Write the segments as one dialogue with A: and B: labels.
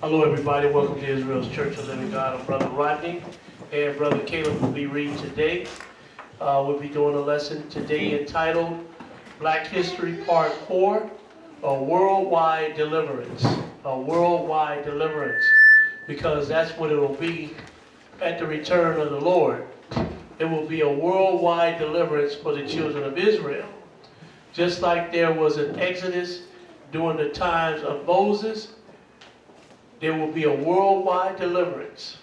A: Hello everybody, welcome to Israel's Church of Living God. I'm Brother Rodney and Brother Caleb will be reading today. We'll be doing a lesson today entitled Black History Part 4, A Worldwide Deliverance. A Worldwide Deliverance. Because that's what it will be at the return of the Lord. It will be a worldwide deliverance for the children of Israel. Just like there was an Exodus during the times of Moses, there will be a worldwide deliverance.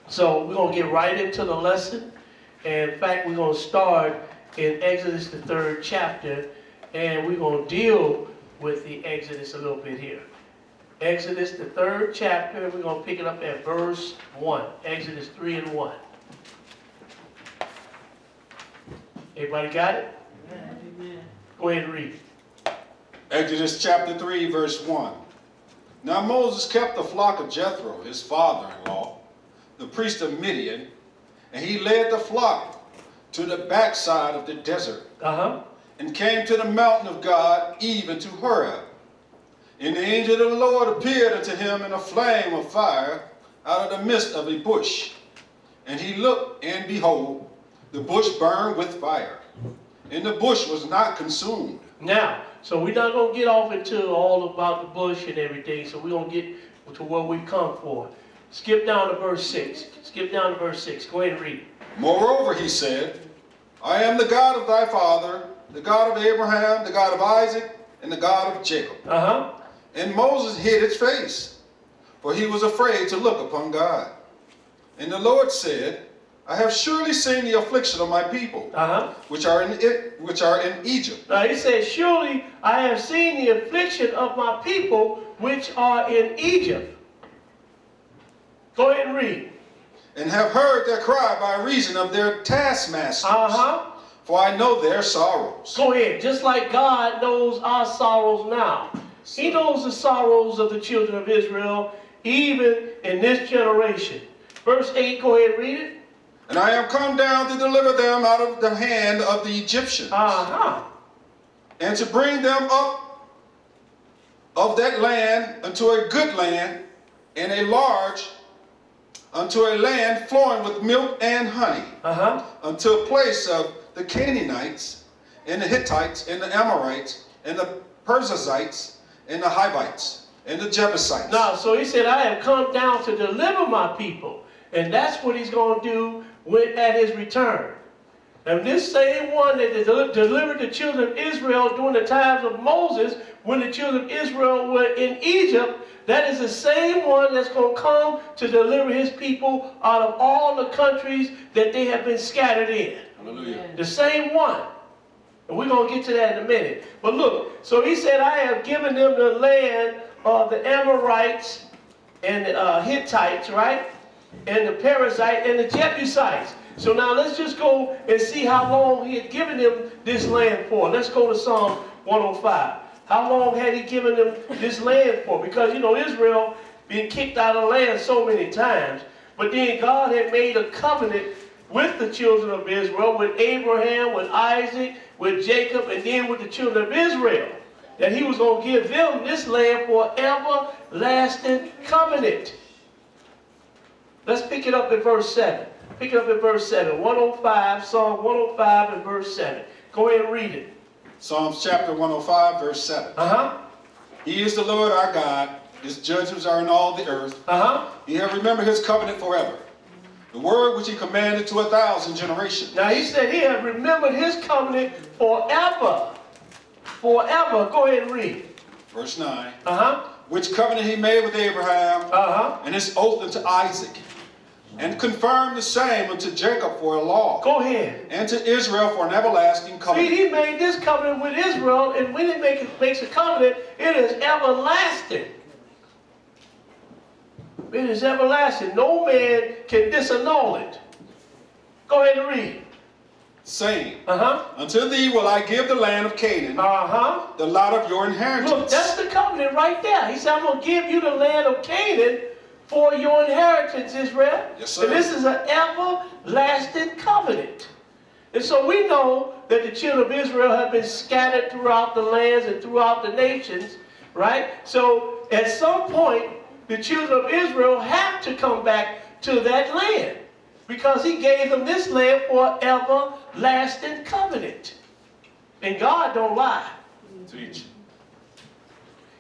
A: So we're going to get right into the lesson. And in fact, we're going to start in Exodus, the 3rd chapter. And we're going to deal with the Exodus a little bit here. Exodus, the 3rd chapter. We're going to pick it up at verse 1. Exodus 3 and 1. Everybody got it? Amen. Go ahead and read.
B: Exodus chapter 3, verse 1. Now Moses kept the flock of Jethro, his father-in-law, the priest of Midian, and he led the flock to the backside of the desert, and came to the mountain of God, even to Horeb. And the angel of the Lord appeared unto him in a flame of fire out of the midst of a bush. And he looked, and behold, the bush burned with fire, and the bush was not consumed.
A: Now, so we're not going to get off into all about the bush and everything, so we're going to get to what we come for. Skip down to verse 6. Skip down to verse 6. Go ahead and read it.
B: Moreover, he said, I am the God of thy father, the God of Abraham, the God of Isaac, and the God of Jacob. And Moses hid his face, for he was afraid to look upon God. And the Lord said, I have surely seen the affliction of my people, which are in Egypt.
A: Now he says, surely I have seen the affliction of my people, which are in Egypt. Go ahead and read.
B: And have heard their cry by reason of their taskmasters. For I know their sorrows.
A: Go ahead. Just like God knows our sorrows now. He knows the sorrows of the children of Israel, even in this generation. Verse 8, go ahead and read it.
B: And I am come down to deliver them out of the hand of the Egyptians, and to bring them up of that land unto a good land, and a large, unto a land flowing with milk and honey, unto a place of the Canaanites, and the Hittites, and the Amorites, and the Perizzites, and the Hivites, and the Jebusites.
A: Now, so he said, I have come down to deliver my people. And that's what he's going to do at his return. And this same one that delivered the children of Israel during the times of Moses, when the children of Israel were in Egypt, that is the same one that's going to come to deliver his people out of all the countries that they have been scattered in.
B: Hallelujah.
A: The same one. And we're going to get to that in a minute. But look, so he said, I have given them the land of the Amorites and the Hittites, right? And the Perizzites and the Jebusites. So now let's just go and see how long he had given them this land for. Let's go to Psalm 105. How long had he given them this land for? Because, you know, Israel been kicked out of the land so many times. But then God had made a covenant with the children of Israel, with Abraham, with Isaac, with Jacob, and then with the children of Israel, that he was going to give them this land for everlasting covenant. Let's pick it up at verse 7. Pick it up at verse 7. 105, Psalm 105 and verse 7. Go ahead and read it.
B: Psalms chapter 105, verse 7. He is the Lord our God. His judgments are in all the earth. He hath remembered his covenant forever, the word which he commanded to 1,000 generations.
A: Now he said he hath remembered his covenant forever. Forever. Go ahead and read.
B: Verse 9. Which covenant he made with Abraham, and his oath unto Isaac, and confirmed the same unto Jacob for a law.
A: Go ahead.
B: And to Israel for an everlasting covenant.
A: See, he made this covenant with Israel, and when he makes a covenant, it is everlasting. It is everlasting. No man can disannul it. Go ahead and read.
B: Saying, unto thee will I give the land of Canaan, the lot of your inheritance.
A: Look, that's the covenant right there. He said, I'm going to give you the land of Canaan for your inheritance, Israel.
B: Yes, sir.
A: And this is an everlasting covenant. And so we know that the children of Israel have been scattered throughout the lands and throughout the nations, right? So at some point, the children of Israel have to come back to that land, because he gave them this land for everlasting covenant. And God don't lie.
B: Teach.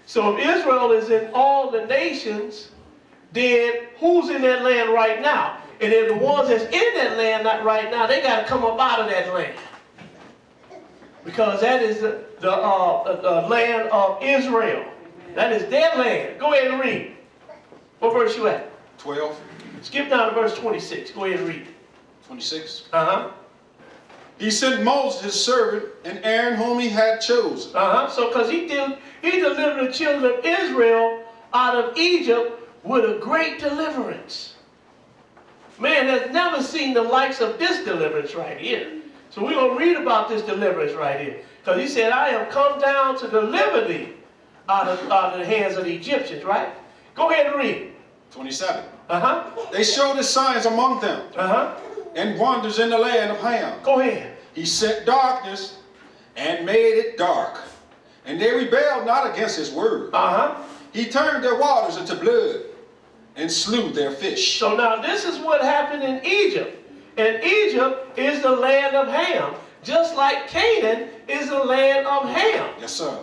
A: So if Israel is in all the nations, then who's in that land right now? And then the ones that's in that land not right now, they got to come up out of that land. Because that is the land of Israel. That is their land. Go ahead and read. What verse you at?
B: 12.
A: Skip down to verse 26. Go ahead and read.
B: 26.
A: Uh-huh.
B: He sent Moses his servant and Aaron whom he had chosen.
A: Uh-huh. So because he delivered the children of Israel out of Egypt with a great deliverance. Man has never seen the likes of this deliverance right here. So we're going to read about this deliverance right here. Because he said, I have come down to deliver thee out of the hands of the Egyptians, right? Go ahead and read.
B: 27.
A: Uh-huh.
B: They showed his signs among them
A: Uh-huh.
B: and wonders in the land of Ham.
A: Go ahead.
B: He sent darkness and made it dark. And they rebelled not against his word.
A: Uh-huh.
B: He turned their waters into blood and slew their fish.
A: So now this is what happened in Egypt. And Egypt is the land of Ham. Just like Canaan is the land of Ham.
B: Yes, sir.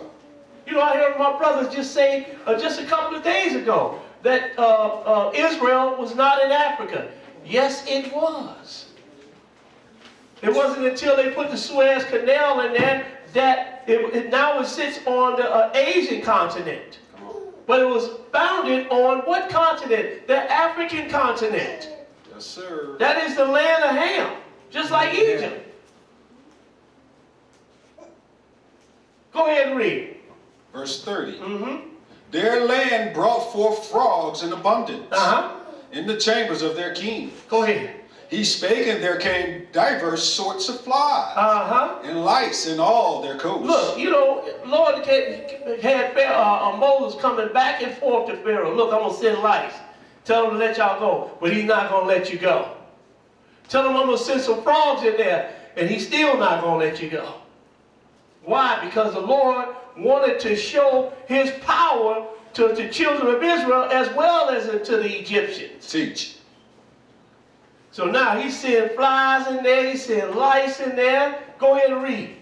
A: You know, I heard my brothers just say just a couple of days ago that Israel was not in Africa. Yes, it was. It wasn't until they put the Suez Canal in there that now it sits on the Asian continent. But it was founded on what continent? The African continent.
B: Yes, sir.
A: That is the land of Ham, just like Egypt. Go ahead and read.
B: Verse 30.
A: Mm-hmm.
B: Their land brought forth frogs in abundance
A: Uh-huh.
B: in the chambers of their king.
A: Go ahead.
B: He spake, and there came diverse sorts of flies
A: Uh-huh.
B: and lice in all their coasts.
A: Look, you know, Lord had Moses coming back and forth to Pharaoh. Look, I'm going to send lice. Tell him to let y'all go, but he's not going to let you go. Tell him I'm going to send some frogs in there, and he's still not going to let you go. Why? Because the Lord wanted to show his power to the children of Israel as well as to the Egyptians.
B: Teach.
A: So now he's seeing flies in there, he's seeing lice in there. Go ahead and read.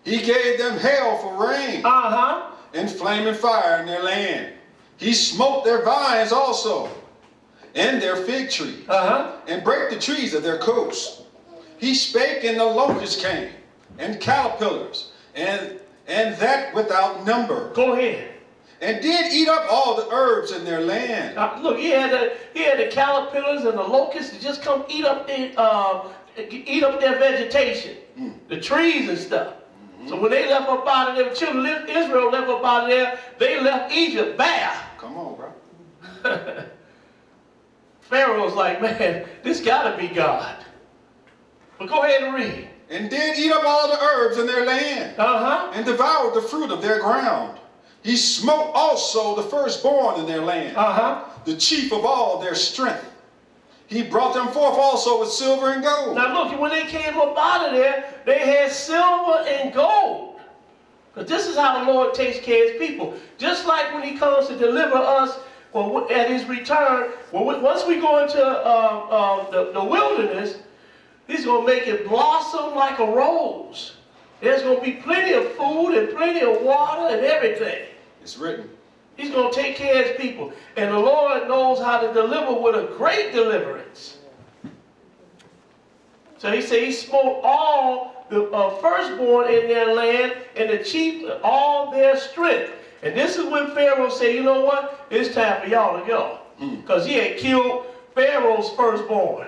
B: He gave them hail for rain
A: Uh-huh.
B: and flaming fire in their land. He smote their vines also and their fig trees
A: Uh-huh.
B: and brake the trees of their coasts. He spake, and the locusts came, and caterpillars, and that without number,
A: Go ahead.
B: and did eat up all the herbs in their land.
A: Look, he had the caterpillars and the locusts to just come eat up their vegetation, the trees and stuff. So when they left up out of there, children of Israel left up out of there, they left Egypt bare.
B: Come on, bro.
A: Pharaoh's like, man, this got to be God. But go ahead and read.
B: And did eat up all the herbs in their land,
A: Uh-huh.
B: and devoured the fruit of their ground. He smote also the firstborn in their land,
A: Uh-huh.
B: the chief of all their strength. He brought them forth also with silver and gold.
A: Now look, when they came up out of there, they had silver and gold. But this is how the Lord takes care of his people. Just like when he comes to deliver us at his return, once we go into the wilderness, he's going to make it blossom like a rose. There's going to be plenty of food and plenty of water and everything.
B: It's written.
A: He's going to take care of his people. And the Lord knows how to deliver with a great deliverance. So he said he smote all the firstborn in their land and the chief all their strength. And this is when Pharaoh said, you know what? It's time for y'all to go. Because he had killed Pharaoh's firstborn.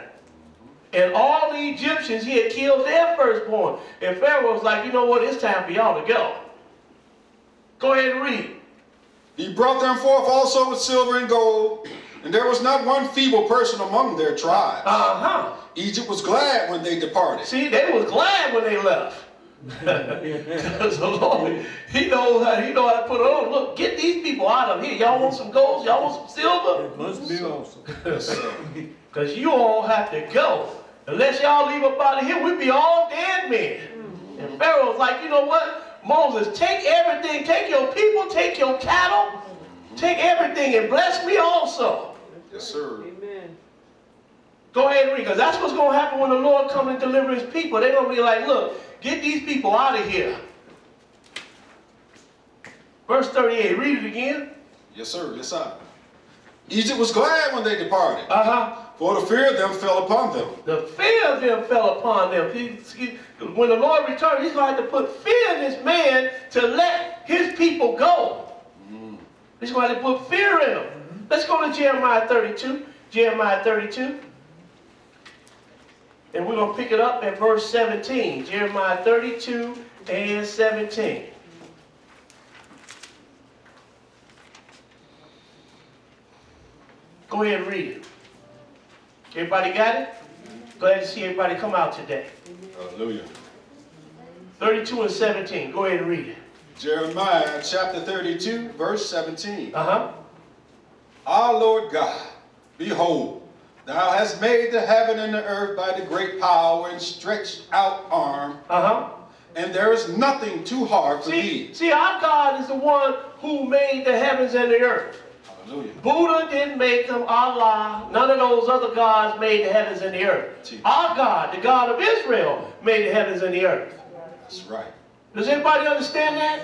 A: And all the Egyptians, he had killed their firstborn. And Pharaoh was like, you know what? It's time for y'all to go. Go ahead and read.
B: He brought them forth also with silver and gold, and there was not one feeble person among their tribes.
A: Uh-huh.
B: Egypt was glad when they departed.
A: See, they was glad when they left. Because the Lord, he knows how to put it on. Look, get these people out of here. Y'all want some gold? Y'all want some silver?
C: It must be awesome.
A: Because you all have to go. Unless y'all leave up out of here, we'd be all dead men. And Pharaoh's like, you know what? Moses, take everything. Take your people, take your cattle, Take everything and bless me also.
B: Yes, sir.
D: Amen.
A: Go ahead and read, because that's what's going to happen when the Lord comes and deliver his people. They're going to be like, look, get these people out of here. Verse 38, read it again.
B: Yes, sir. Yes, sir. Egypt was glad when they departed,
A: Uh-huh.
B: for the fear of them fell upon them.
A: The fear of them fell upon them. When the Lord returned, he's going to have to put fear in this man to let his people go. He's going to have to put fear in them. Let's go to Jeremiah 32. Jeremiah 32. And we're going to pick it up at verse 17. Jeremiah 32 and 17. Go ahead and read it. Everybody got it? Glad to see everybody come out today.
B: Hallelujah.
A: 32 and 17. Go ahead and read it.
B: Jeremiah chapter 32, verse 17.
A: Uh-huh.
B: Our Lord God, behold, thou hast made the heaven and the earth by the great power and stretched out arm,
A: Uh-huh.
B: and there is nothing too hard for thee.
A: See, our God is the one who made the heavens and the earth.
B: Hallelujah.
A: Buddha didn't make them. Allah, none of those other gods made the heavens and the earth. Our God, the God of Israel, made the heavens and the earth.
B: That's right.
A: Does everybody understand that?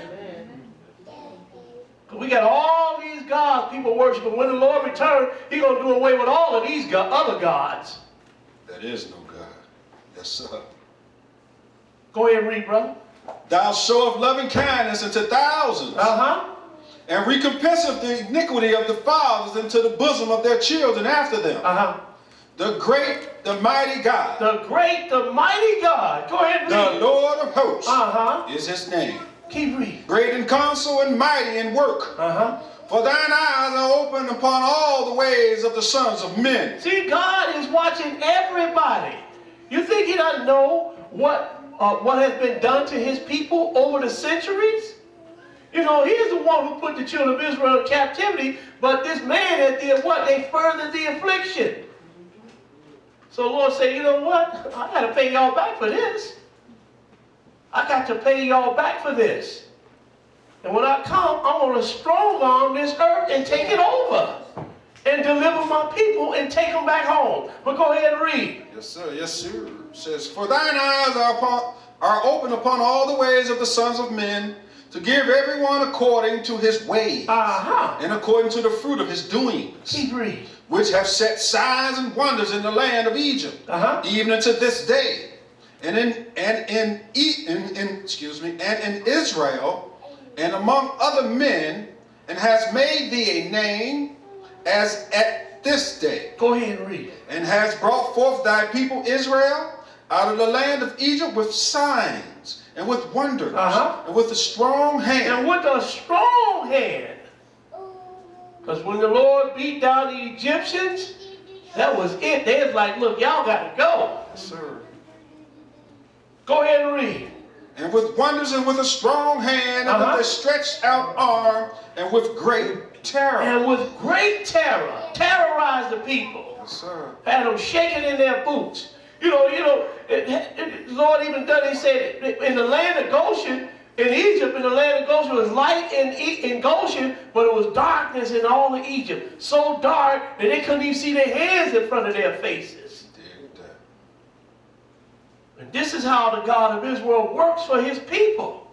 A: We got all these gods people worship, but when the Lord returns, he's going to do away with all of these other gods.
B: That is no God. Yes, sir.
A: Go ahead and read, brother.
B: Thou showest loving kindness unto thousands,
A: Uh-huh.
B: and recompenseth the iniquity of the fathers into the bosom of their children after them.
A: Uh-huh.
B: The great, the mighty God,
A: The great, the mighty God. Go ahead and
B: the
A: read.
B: Lord of hosts,
A: Uh-huh.
B: is his name.
A: Keep reading.
B: Great in counsel and mighty in work.
A: Uh-huh.
B: For thine eyes are open upon all the ways of the sons of men.
A: See, God is watching everybody. You think he doesn't know what has been done to his people over the centuries? You know, he is the one who put the children of Israel in captivity, but this man that did what? They furthered the affliction. So the Lord said, you know what? I got to pay y'all back for this. I got to pay y'all back for this. And when I come, I'm going to strong arm this earth and take it over. And deliver my people and take them back home. But go ahead and read.
B: Yes, sir. Yes, sir. It says, for thine eyes are open upon all the ways of the sons of men, to give everyone according to his ways,
A: Uh-huh.
B: and according to the fruit of his doings,
A: Keep reading.
B: which have set signs and wonders in the land of Egypt,
A: Uh-huh.
B: even unto this day, and in Israel, and among other men, and has made thee a name as at this day,
A: Go ahead and read.
B: and has brought forth thy people Israel out of the land of Egypt with signs and with wonders,
A: Uh-huh.
B: and with a strong hand.
A: And with a strong hand. Because when the Lord beat down the Egyptians, that was it. They was like, look, y'all got to go.
B: Yes, sir.
A: Go ahead and read.
B: And with wonders and with a strong hand, and
A: Uh-huh.
B: with a stretched out arm, and with great terror.
A: And with great terror, terrorized the people.
B: Yes, sir.
A: Had them shaking in their boots. The Lord even done, he said, in the land of Goshen, in Egypt, in the land of Goshen, it was light in Goshen, but it was darkness in all of Egypt. So dark that they couldn't even see their hands in front of their faces. And this is how the God of Israel works for his people.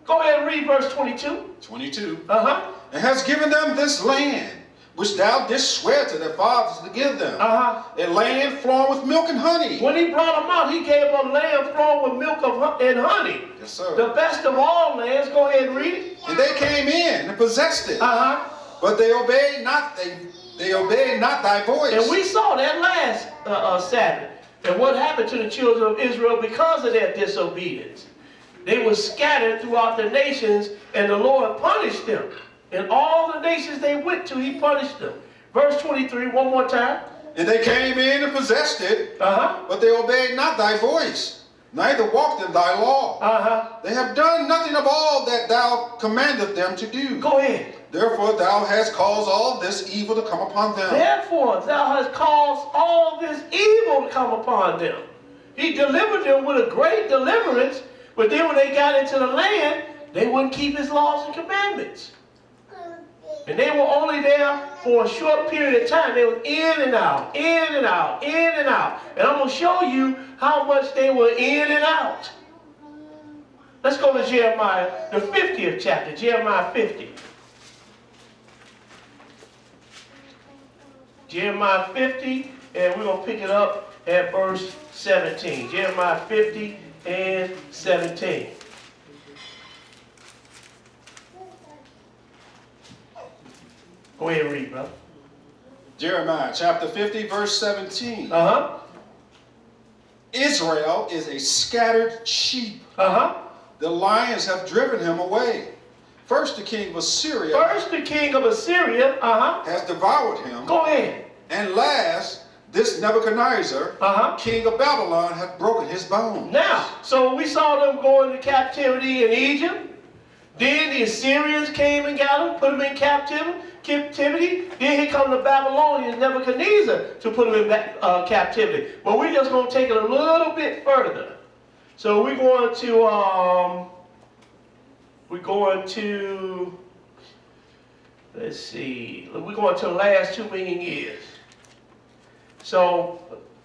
A: Go ahead and read verse 22.
B: 22.
A: Uh-huh.
B: And has given them this land, which thou didst swear to their fathers to give them.
A: Uh-huh.
B: A land flowing with milk and honey.
A: When he brought them out, he gave them land flowing with milk and honey.
B: Yes, sir.
A: The best of all lands. Go ahead and read it.
B: And they came in and possessed it.
A: Uh-huh.
B: But they obeyed not. They obeyed not thy voice.
A: And we saw that last Sabbath. And what happened to the children of Israel because of their disobedience? They were scattered throughout the nations, and the Lord punished them. And all the nations they went to, he punished them. Verse 23, one more time.
B: And they came in and possessed it,
A: Uh-huh.
B: but they obeyed not thy voice, neither walked in thy law.
A: Uh-huh.
B: They have done nothing of all that thou commandest them to do.
A: Go ahead.
B: Therefore thou hast caused all this evil to come upon them.
A: Therefore, thou hast caused all this evil to come upon them. He delivered them with a great deliverance, but then when they got into the land, they wouldn't keep his laws and commandments. And they were only there for a short period of time. They were in and out, in and out, in and out. And I'm going to show you how much they were in and out. Let's go to Jeremiah, the 50th chapter, Jeremiah 50. Jeremiah 50, and we're going to pick it up at verse 17. Jeremiah 50 and 17. Go ahead and read, brother.
B: Jeremiah chapter 50, verse 17.
A: Uh-huh.
B: Israel is a scattered sheep.
A: Uh-huh.
B: The lions have driven him away. First the king of Assyria
A: First, the king of Assyria,
B: has devoured him.
A: Go ahead.
B: And last, this Nebuchadnezzar, king of Babylon, hath broken his bones.
A: Now, so we saw them go into captivity in Egypt. Then the Assyrians came and got them, put them in captivity. Then here come the Babylonians, Nebuchadnezzar, to put them in captivity. But we're just going to take it a little bit further. So we're going to, let's see, we're going to the last 2 million years. So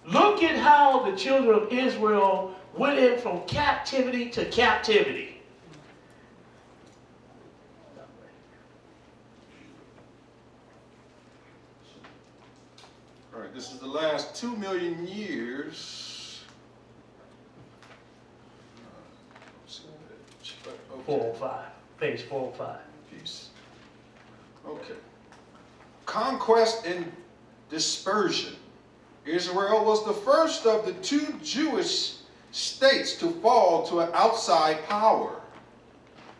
A: look at how the children of Israel went in from captivity to captivity.
B: All right, this is the last 2 million years. Okay.
A: 405, page 405.
B: Peace. Okay. Conquest and dispersion. Israel was the first of the 2 Jewish states to fall to an outside power.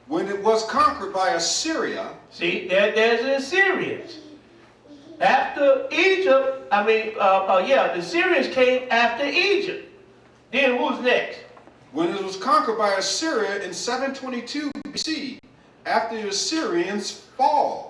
B: When it was conquered by Assyria.
A: See, there's the Assyrians. After Egypt, the Assyrians came after Egypt. Then who's next?
B: When it was conquered by Assyria in 722 BC, after the Assyrians' fall,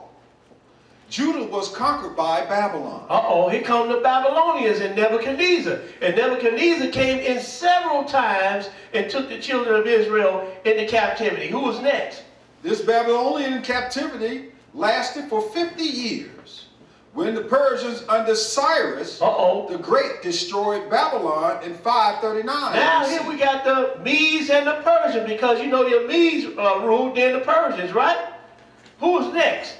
B: Judah was conquered by Babylon.
A: Here come the Babylonians and Nebuchadnezzar. And Nebuchadnezzar came in several times and took the children of Israel into captivity. Who was next?
B: This Babylonian captivity lasted for 50 years. When the Persians under Cyrus the Great destroyed Babylon in 539.
A: Now here we got the Medes and the Persians, because you know your Medes ruled, then the Persians, right? Who's next?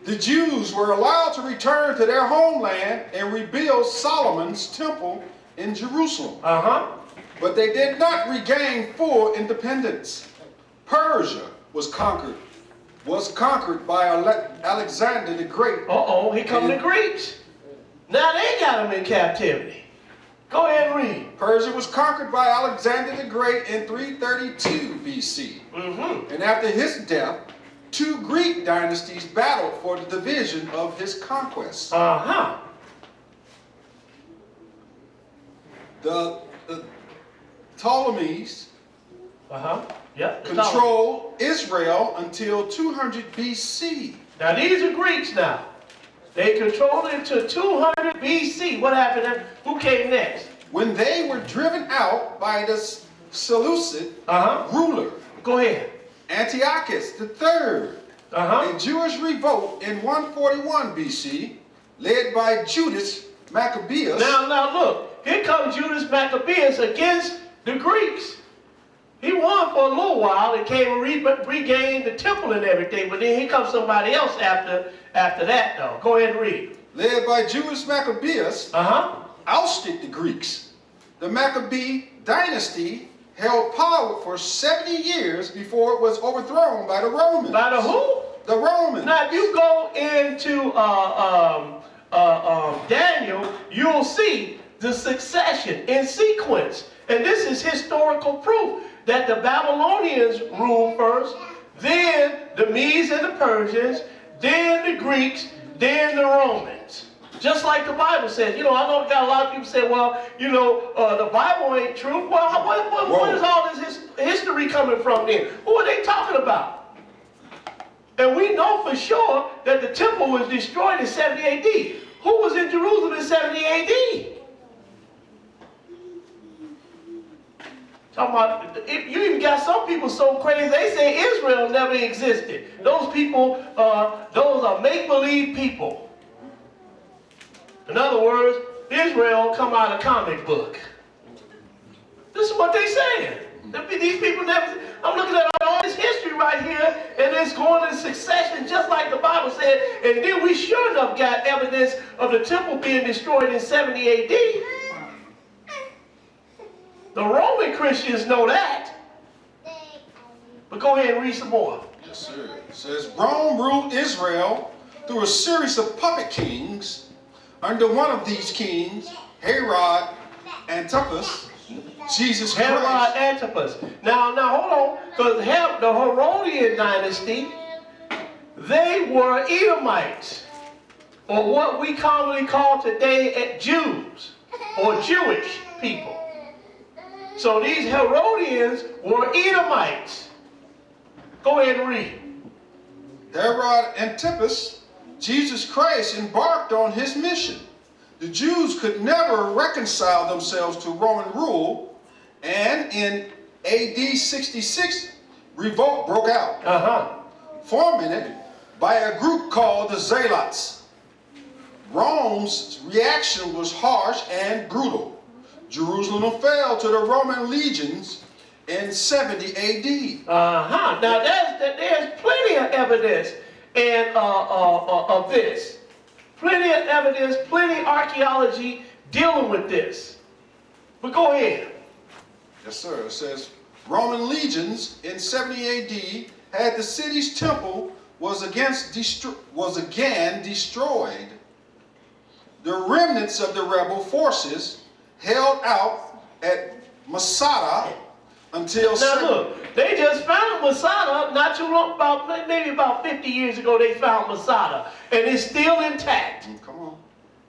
B: The Jews were allowed to return to their homeland and rebuild Solomon's temple in Jerusalem. But they did not regain full independence. Persia was conquered by Alexander the Great.
A: Here come the Greeks. Now they got them in captivity. Go ahead and read.
B: Persia was conquered by Alexander the Great in 332 BC. And after his death, 2 Greek dynasties battled for the division of his conquests. The Ptolemies controlled Israel until 200 BC.
A: Now these are Greeks now. They controlled it until 200 BC. What happened then? Who came next?
B: When they were driven out by the Seleucid ruler.
A: Go ahead.
B: Antiochus III. A Jewish revolt in 141 BC, led by Judas Maccabeus.
A: Now look, here comes Judas Maccabeus against the Greeks. He won for a little while and came and regained the temple and everything, but then here comes somebody else after that though. Go ahead and read.
B: Led by Judas Maccabeus, ousted the Greeks. The Maccabee dynasty held power for 70 years before it was overthrown by the Romans.
A: By the who?
B: The Romans.
A: Now if you go into Daniel, you'll see the succession in sequence. And this is historical proof that the Babylonians ruled first, then the Medes and the Persians, then the Greeks, then the Romans. Just like the Bible says. You know, I know we got a lot of people say, well, you know, the Bible ain't true. Well, what is all this history coming from then? Who are they talking about? And we know for sure that the temple was destroyed in 70 AD. Who was in Jerusalem in 70 AD? Talking about, you even got some people so crazy, they say Israel never existed. Those people, those those are make-believe people. In other words, Israel come out of comic book. This is what they saying. These people never, I'm looking at all this history right here, and it's going in succession just like the Bible said. And then we sure enough got evidence of the temple being destroyed in 70 AD. The Roman Christians know that. But go ahead and read some more.
B: Yes, sir. It says, Rome ruled Israel through a series of puppet kings. Under one of these kings, Herod Antipas, Jesus
A: Herod
B: Christ.
A: Antipas. Now hold on. Because the Herodian dynasty, they were Edomites. Or what we commonly call today Jews. Or Jewish people. So these Herodians were Edomites. Go ahead and read.
B: Herod Antipas, Jesus Christ embarked on his mission. The Jews could never reconcile themselves to Roman rule, and in AD 66, revolt broke out, fomented by a group called the Zealots. Rome's reaction was harsh and brutal. Jerusalem fell to the Roman legions in 70 AD.
A: Now there's plenty of evidence of this. Plenty of evidence, plenty of archaeology dealing with this. But go ahead.
B: Yes, sir. It says, Roman legions in 70 AD had the city's temple was again destroyed. The remnants of the rebel forces held out at Masada until...
A: Now look, they just found Masada not too long, maybe about 50 years ago they found Masada. And it's still intact.
B: Come on.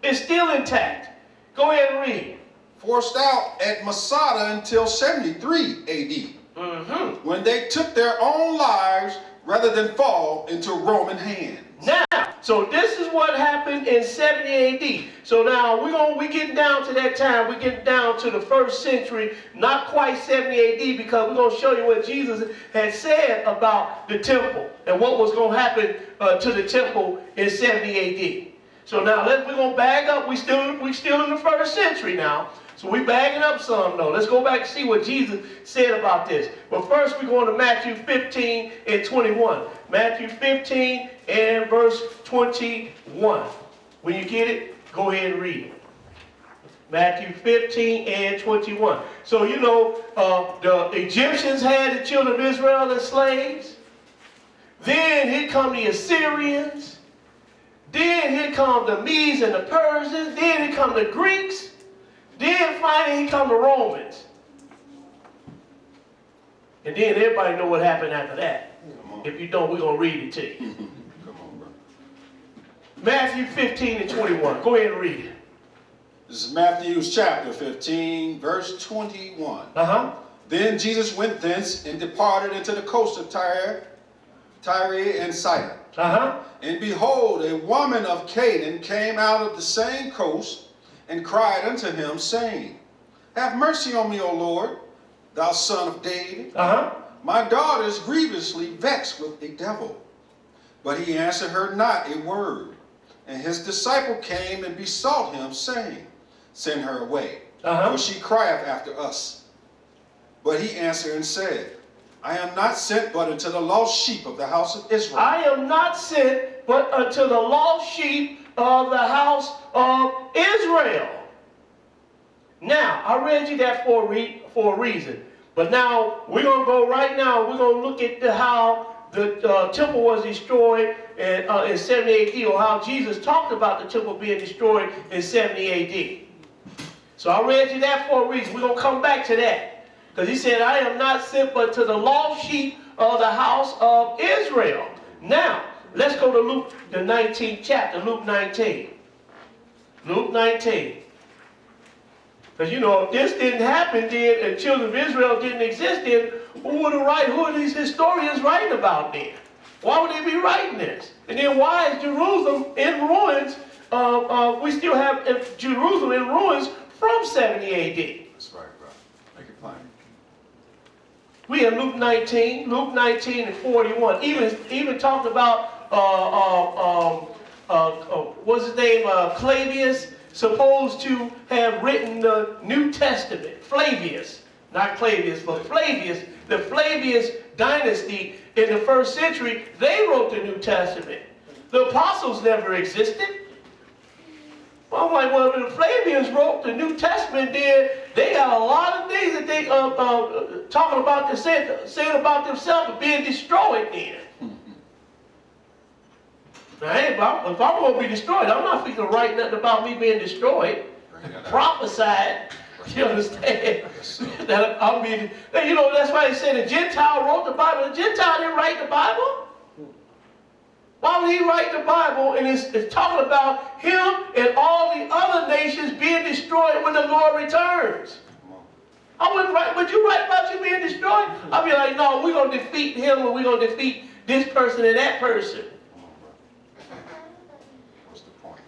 A: It's still intact. Go ahead and read.
B: Forced out at Masada until 73 AD. When they took their own lives rather than fall into Roman hands.
A: Now, so this is what happened in 70 AD. So now we're getting down to that time. We're getting down to the first century, not quite 70 AD, because we're going to show you what Jesus had said about the temple and what was going to happen to the temple in 70 AD. So now we're going to bag up. We still in the first century now. So we bagging up some though. Let's go back and see what Jesus said about this. But first we're going to Matthew 15 and 21. Matthew 15 and verse 21. When you get it, go ahead and read it. Matthew 15 and 21. So you know the Egyptians had the children of Israel as slaves. Then here come the Assyrians. Then here come the Medes and the Persians. Then here come the Greeks. Then finally here come the Romans. And then everybody know what happened after that. If you don't, we're going to read it to you.
B: Come on, bro.
A: Matthew 15 and 21. Go ahead and read it.
B: This is Matthew's chapter 15, verse 21. Then Jesus went thence and departed into the coast of Tyre and Sidon. And behold, a woman of Canaan came out of the same coast and cried unto him, saying, Have mercy on me, O Lord, thou son of David. My daughter is grievously vexed with a devil. But he answered her not a word. And his disciple came and besought him, saying, Send her away, for she crieth after us. But he answered and said, I am not sent but unto the lost sheep of the house of Israel. I am not sent but unto the lost sheep of the house of Israel. Now, I read you that for a reason. But now, we're going to go right now, we're going to look at how the temple was destroyed in 70 AD, or how Jesus talked about the temple being destroyed in 70 AD. So I read you that for a reason. We're going to come back to that. Because he said, I am not sent but to the lost sheep of the house of Israel. Now, let's go to Luke, the 19th chapter, Luke 19. Luke 19. Because you know, if this didn't happen then, and children of Israel didn't exist then, who are these historians writing about then? Why would they be writing this? And then why is Jerusalem in ruins? We still have Jerusalem in ruins from 70 AD. That's right, bro. Make it plain.
A: We have Luke 19 and 41. Even talked about what's his name, Clavius, supposed to have written the New Testament. Flavius, not Clavius, but Flavius, the Flavius dynasty in the 1st century, they wrote the New Testament. The apostles never existed. Well, I'm like, well, the Flavians wrote the New Testament, then they got a lot of things that they talking about, saying about themselves being destroyed then. Now, hey, if I'm going to be destroyed, I'm not going to write nothing about me being destroyed. Prophesied, you understand? That I'll be, you know, that's why they say the Gentile wrote the Bible. The Gentile didn't write the Bible. Why would he write the Bible? And it's talking about him and all the other nations being destroyed when the Lord returns. I wouldn't write, would you write about you being destroyed? I'd be like, no, we're going to defeat him and we're going to defeat this person and that person.
B: What's the point?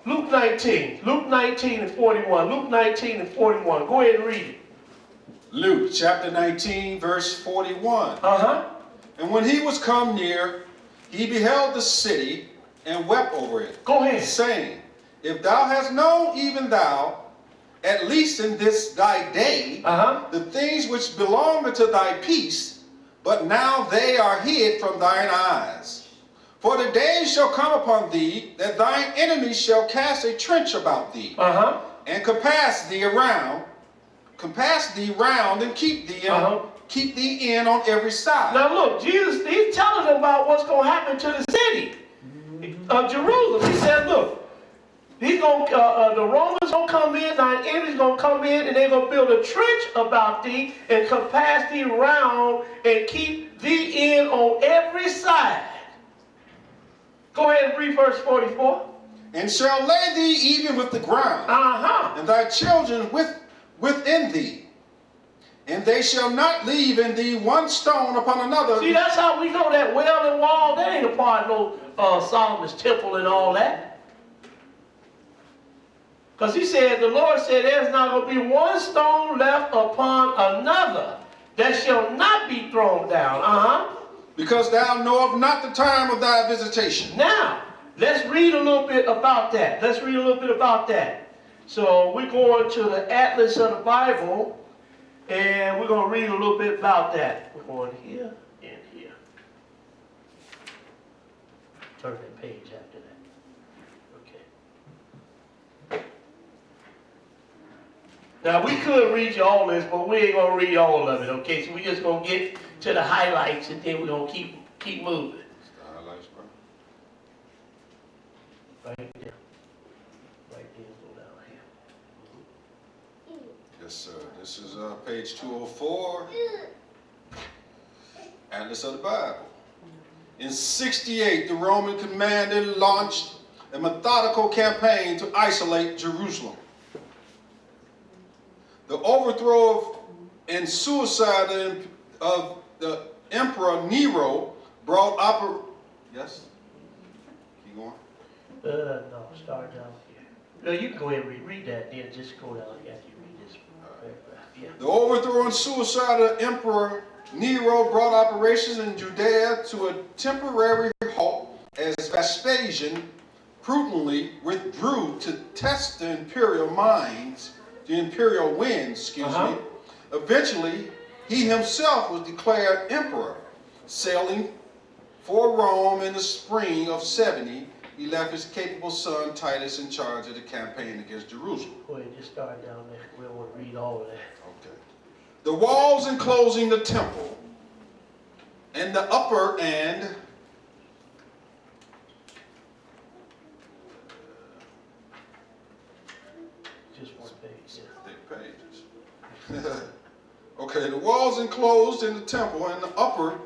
A: Luke 19 and 41. Luke 19 and 41. Go ahead and read it.
B: Luke chapter 19, verse 41.
A: Uh-huh.
B: And when he was come near, he beheld the city and wept over it.
A: Go ahead.
B: Saying, if thou hast known, even thou, at least in this thy day, the things which belong unto thy peace, but now they are hid from thine eyes. For the days shall come upon thee, that thine enemies shall cast a trench about thee, and compass thee round, and keep thee in on every side.
A: Now look, Jesus, he's telling them about what's going to happen to the city of Jerusalem. He said, look, he's going, the Romans going to come in, thine enemies going to come in, and they're going to build a trench about thee and compass thee round and keep thee in on every side. Go ahead and read verse 44.
B: And shall lay thee even with the ground, and thy children within thee. And they shall not leave in thee one stone upon another.
A: See, that's how we know that well and wall, that ain't a part of no Solomon's temple and all that. Because he said, the Lord said, there's not going to be one stone left upon another that shall not be thrown down.
B: Because thou knowest not the time of thy visitation.
A: Now, let's read a little bit about that. So we're going to the Atlas of the Bible, and we're going to read a little bit about that. We're going here and here. Turn that page after that. Okay. Now, we could read you all this, but we ain't going to read all of it, okay? So we're just going to get to the highlights, and then we're going to keep moving.
B: The highlights, bro.
A: Right there. Right there, go down here.
B: Yes, sir. This is page 204. Atlas of the Bible. In 68, the Roman commander launched a methodical campaign to isolate Jerusalem. The overthrow of and suicide of the Emperor Nero brought Yes? Keep going?
A: No, start down here. No, you can go ahead and read that, then just go down after you read this paragraph. Yeah.
B: The overthrow and suicide of Emperor Nero brought operations in Judea to a temporary halt as Vespasian prudently withdrew to test the imperial winds, Eventually, he himself was declared emperor. Sailing for Rome in the spring of 70, he left his capable son Titus in charge of the campaign against Jerusalem.
A: Go ahead, just start down there. We don't want to read all of that.
B: Okay. The walls enclosing the temple and the upper and
A: Just one page.
B: thick pages. Okay, the walls enclosed in the temple and the upper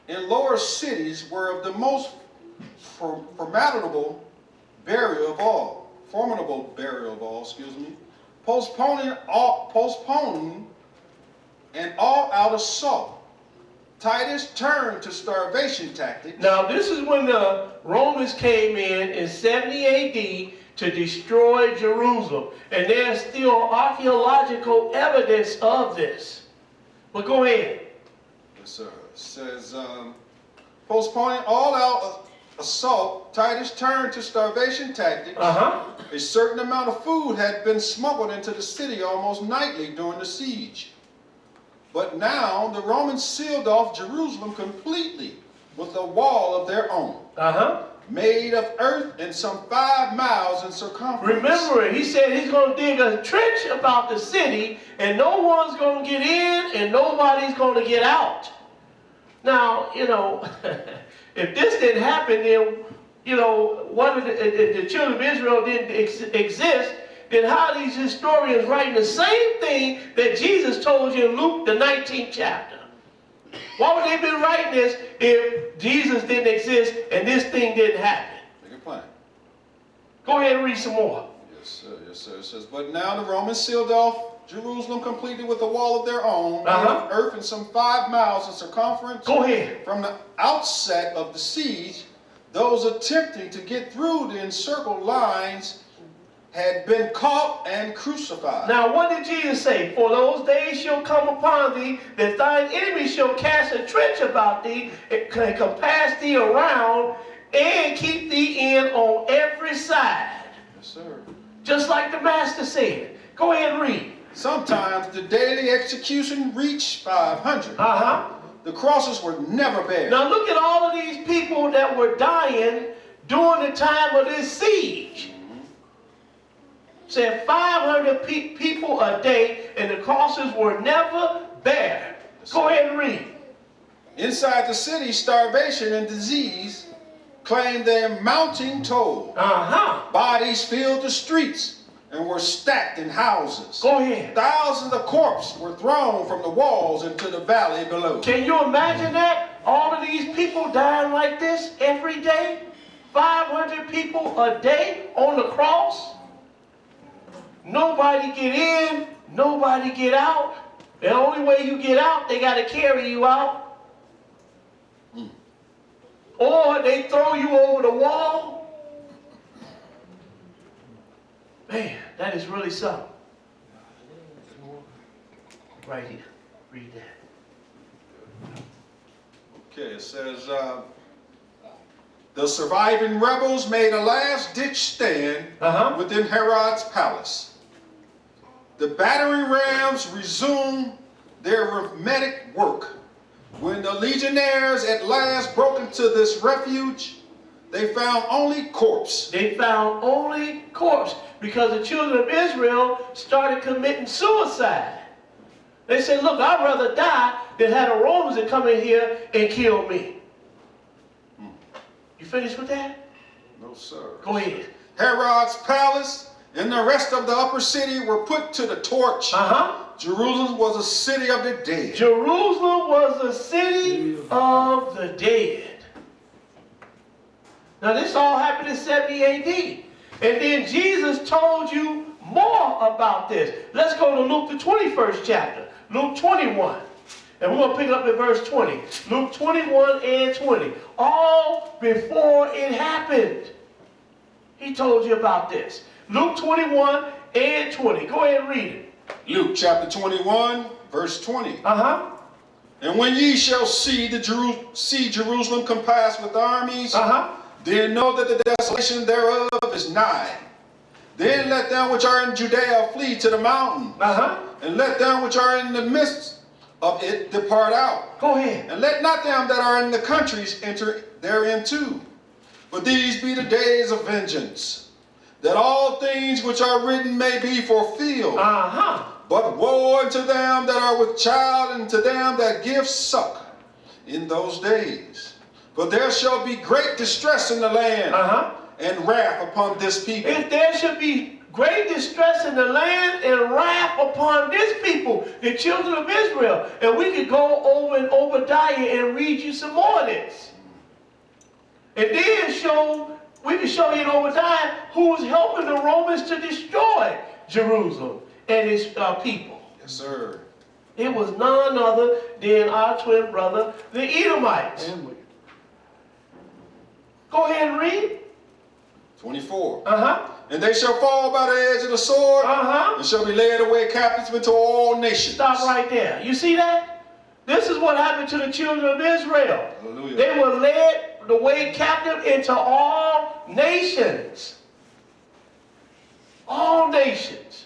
B: and lower cities were of the most formidable burial of all, postponing an all-out assault. Titus turned to starvation tactics.
A: Now, this is when the Romans came in 70 A.D. to destroy Jerusalem. And there's still archaeological evidence of this. But go ahead.
B: Yes, sir. It says, postponing all-out assault, Titus turned to starvation tactics. A certain amount of food had been smuggled into the city almost nightly during the siege. But now the Romans sealed off Jerusalem completely with a wall of their own, made of earth and some 5 miles in circumference.
A: Remember, he said he's going to dig a trench about the city, and no one's going to get in, and nobody's going to get out. Now, you know, if this didn't happen, then, you know, if the children of Israel didn't exist, then how are these historians writing the same thing that Jesus told you in Luke, the 19th chapter? Why would they be writing this if Jesus didn't exist and this thing didn't happen?
B: Make it plain.
A: Go ahead and read some more.
B: Yes, sir. Yes, sir. It says, but now the Romans sealed off Jerusalem completely with a wall of their own, made of earth and some 5 miles in circumference.
A: Go ahead.
B: From the outset of the siege, those attempting to get through the encircled lines had been caught and crucified.
A: Now what did Jesus say? For those days shall come upon thee, that thine enemies shall cast a trench about thee, and compass thee around, and keep thee in on every side.
B: Yes, sir.
A: Just like the master said. Go ahead and read.
B: Sometimes the daily execution reached 500. The crosses were never bared.
A: Now look at all of these people that were dying during the time of this siege. Said 500 people a day, and the crosses were never bared. Go ahead and read.
B: Inside the city, starvation and disease claimed their mounting toll. Bodies filled the streets and were stacked in houses.
A: Go ahead.
B: Thousands of corpses were thrown from the walls into the valley below.
A: Can you imagine that? All of these people dying like this every day? 500 people a day on the cross? Nobody get in, nobody get out. The only way you get out, they got to carry you out. Or they throw you over the wall. Man, that is really something. Right here. Read that.
B: Okay, it says, the surviving rebels made a last-ditch stand within Herod's palace. The battering rams resumed their arithmetic work. When the legionnaires at last broke into this refuge, they found only corpse.
A: They found only corpse because the children of Israel started committing suicide. They said, look, I'd rather die than have the Romans that come in here and kill me. You finished with that?
B: No, sir.
A: Go ahead.
B: Herod's palace and the rest of the upper city were put to the torch. Jerusalem was a city of the dead.
A: Jerusalem was a city of the dead. Now this all happened in 70 AD. And then Jesus told you more about this. Let's go to Luke the 21st chapter. Luke 21. And we're going to pick up at verse 20. Luke 21 and 20. All before it happened. He told you about this. Luke 21 and 20. Go ahead and read it.
B: Luke chapter 21, verse 20. And when ye shall see Jerusalem compassed with armies, then know that the desolation thereof is nigh. Then let them which are in Judea flee to the mountains, and let them which are in the midst of it depart out.
A: Go ahead.
B: And let not them that are in the countries enter therein too. For these be the days of vengeance, that all things which are written may be fulfilled. But woe unto them that are with child, and to them that give suck in those days. For there shall be great distress in the land, and wrath upon this people.
A: If there should be great distress in the land and wrath upon this people, the children of Israel. And we could go over in Obadiah and read you some more of this. And then we can show you in Obadiah who's helping the Romans to destroy Jerusalem and its people.
B: Yes, sir.
A: It was none other than our twin brother, the Edomites. Go ahead and read.
B: 24. And they shall fall by the edge of the sword, and shall be led away captives into all nations.
A: Stop right there. You see that? This is what happened to the children of Israel.
B: Hallelujah.
A: They were led away captive into all nations. All nations.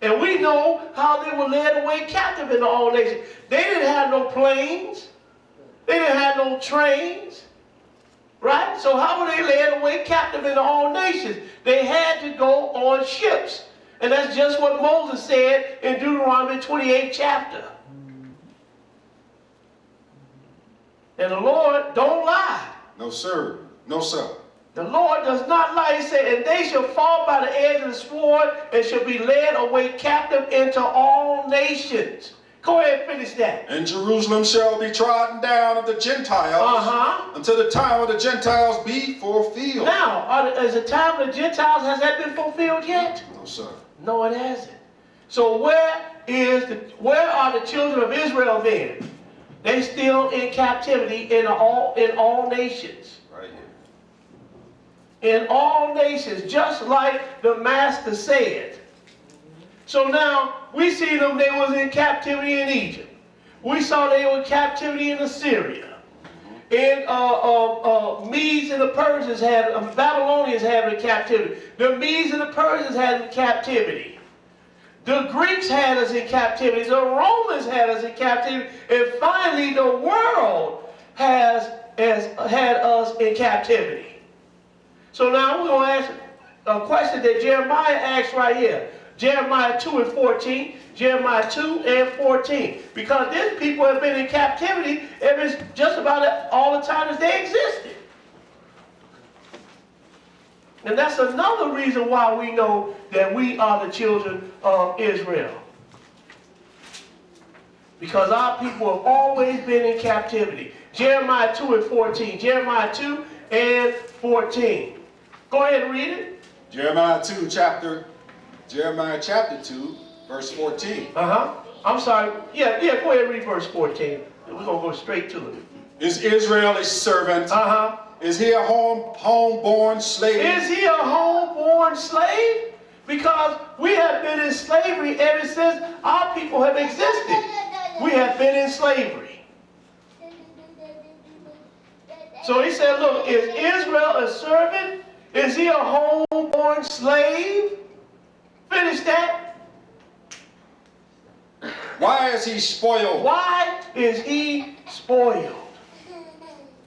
A: And we know how they were led away captive into all nations. They didn't have no planes. They didn't have no trains. Right? So how were they led away captive into all nations? They had to go on ships. And that's just what Moses said in Deuteronomy 28 chapter. And the Lord don't lie.
B: No, sir. No, sir.
A: The Lord does not lie. He said, and they shall fall by the edge of the sword and shall be led away captive into all nations. Go ahead and finish that.
B: And Jerusalem shall be trodden down of the Gentiles until the time of the Gentiles be fulfilled.
A: Now, is the time of the Gentiles, has that been fulfilled yet?
B: No, sir.
A: No, it hasn't. So where are the children of Israel then? They still in captivity in all nations.
B: Right here.
A: In all nations, just like the Master said. So now, we see them, they was in captivity in Egypt. We saw they were in captivity in Assyria. And Medes and the Persians had, Babylonians had them in captivity. The Medes and the Persians had them in captivity. The Greeks had us in captivity. The Romans had us in captivity. And finally, the world had us in captivity. So now we're going to ask a question that Jeremiah asked right here. Jeremiah 2 and 14. Jeremiah 2 and 14. Because these people have been in captivity ever just about all the time as they existed. And that's another reason why we know that we are the children of Israel. Because our people have always been in captivity. Jeremiah 2 and 14. Jeremiah 2 and 14. Go ahead and read it.
B: Jeremiah chapter 2, verse 14.
A: I'm sorry. Yeah, go ahead and read verse 14. We're going to go straight to it.
B: Is Israel a servant? Is he a homeborn slave?
A: Is he a homeborn slave? Because we have been in slavery ever since our people have existed. We have been in slavery. So he said, look, is Israel a servant? Is he a homeborn slave? Finish that.
B: Why is he spoiled?
A: Why is he spoiled?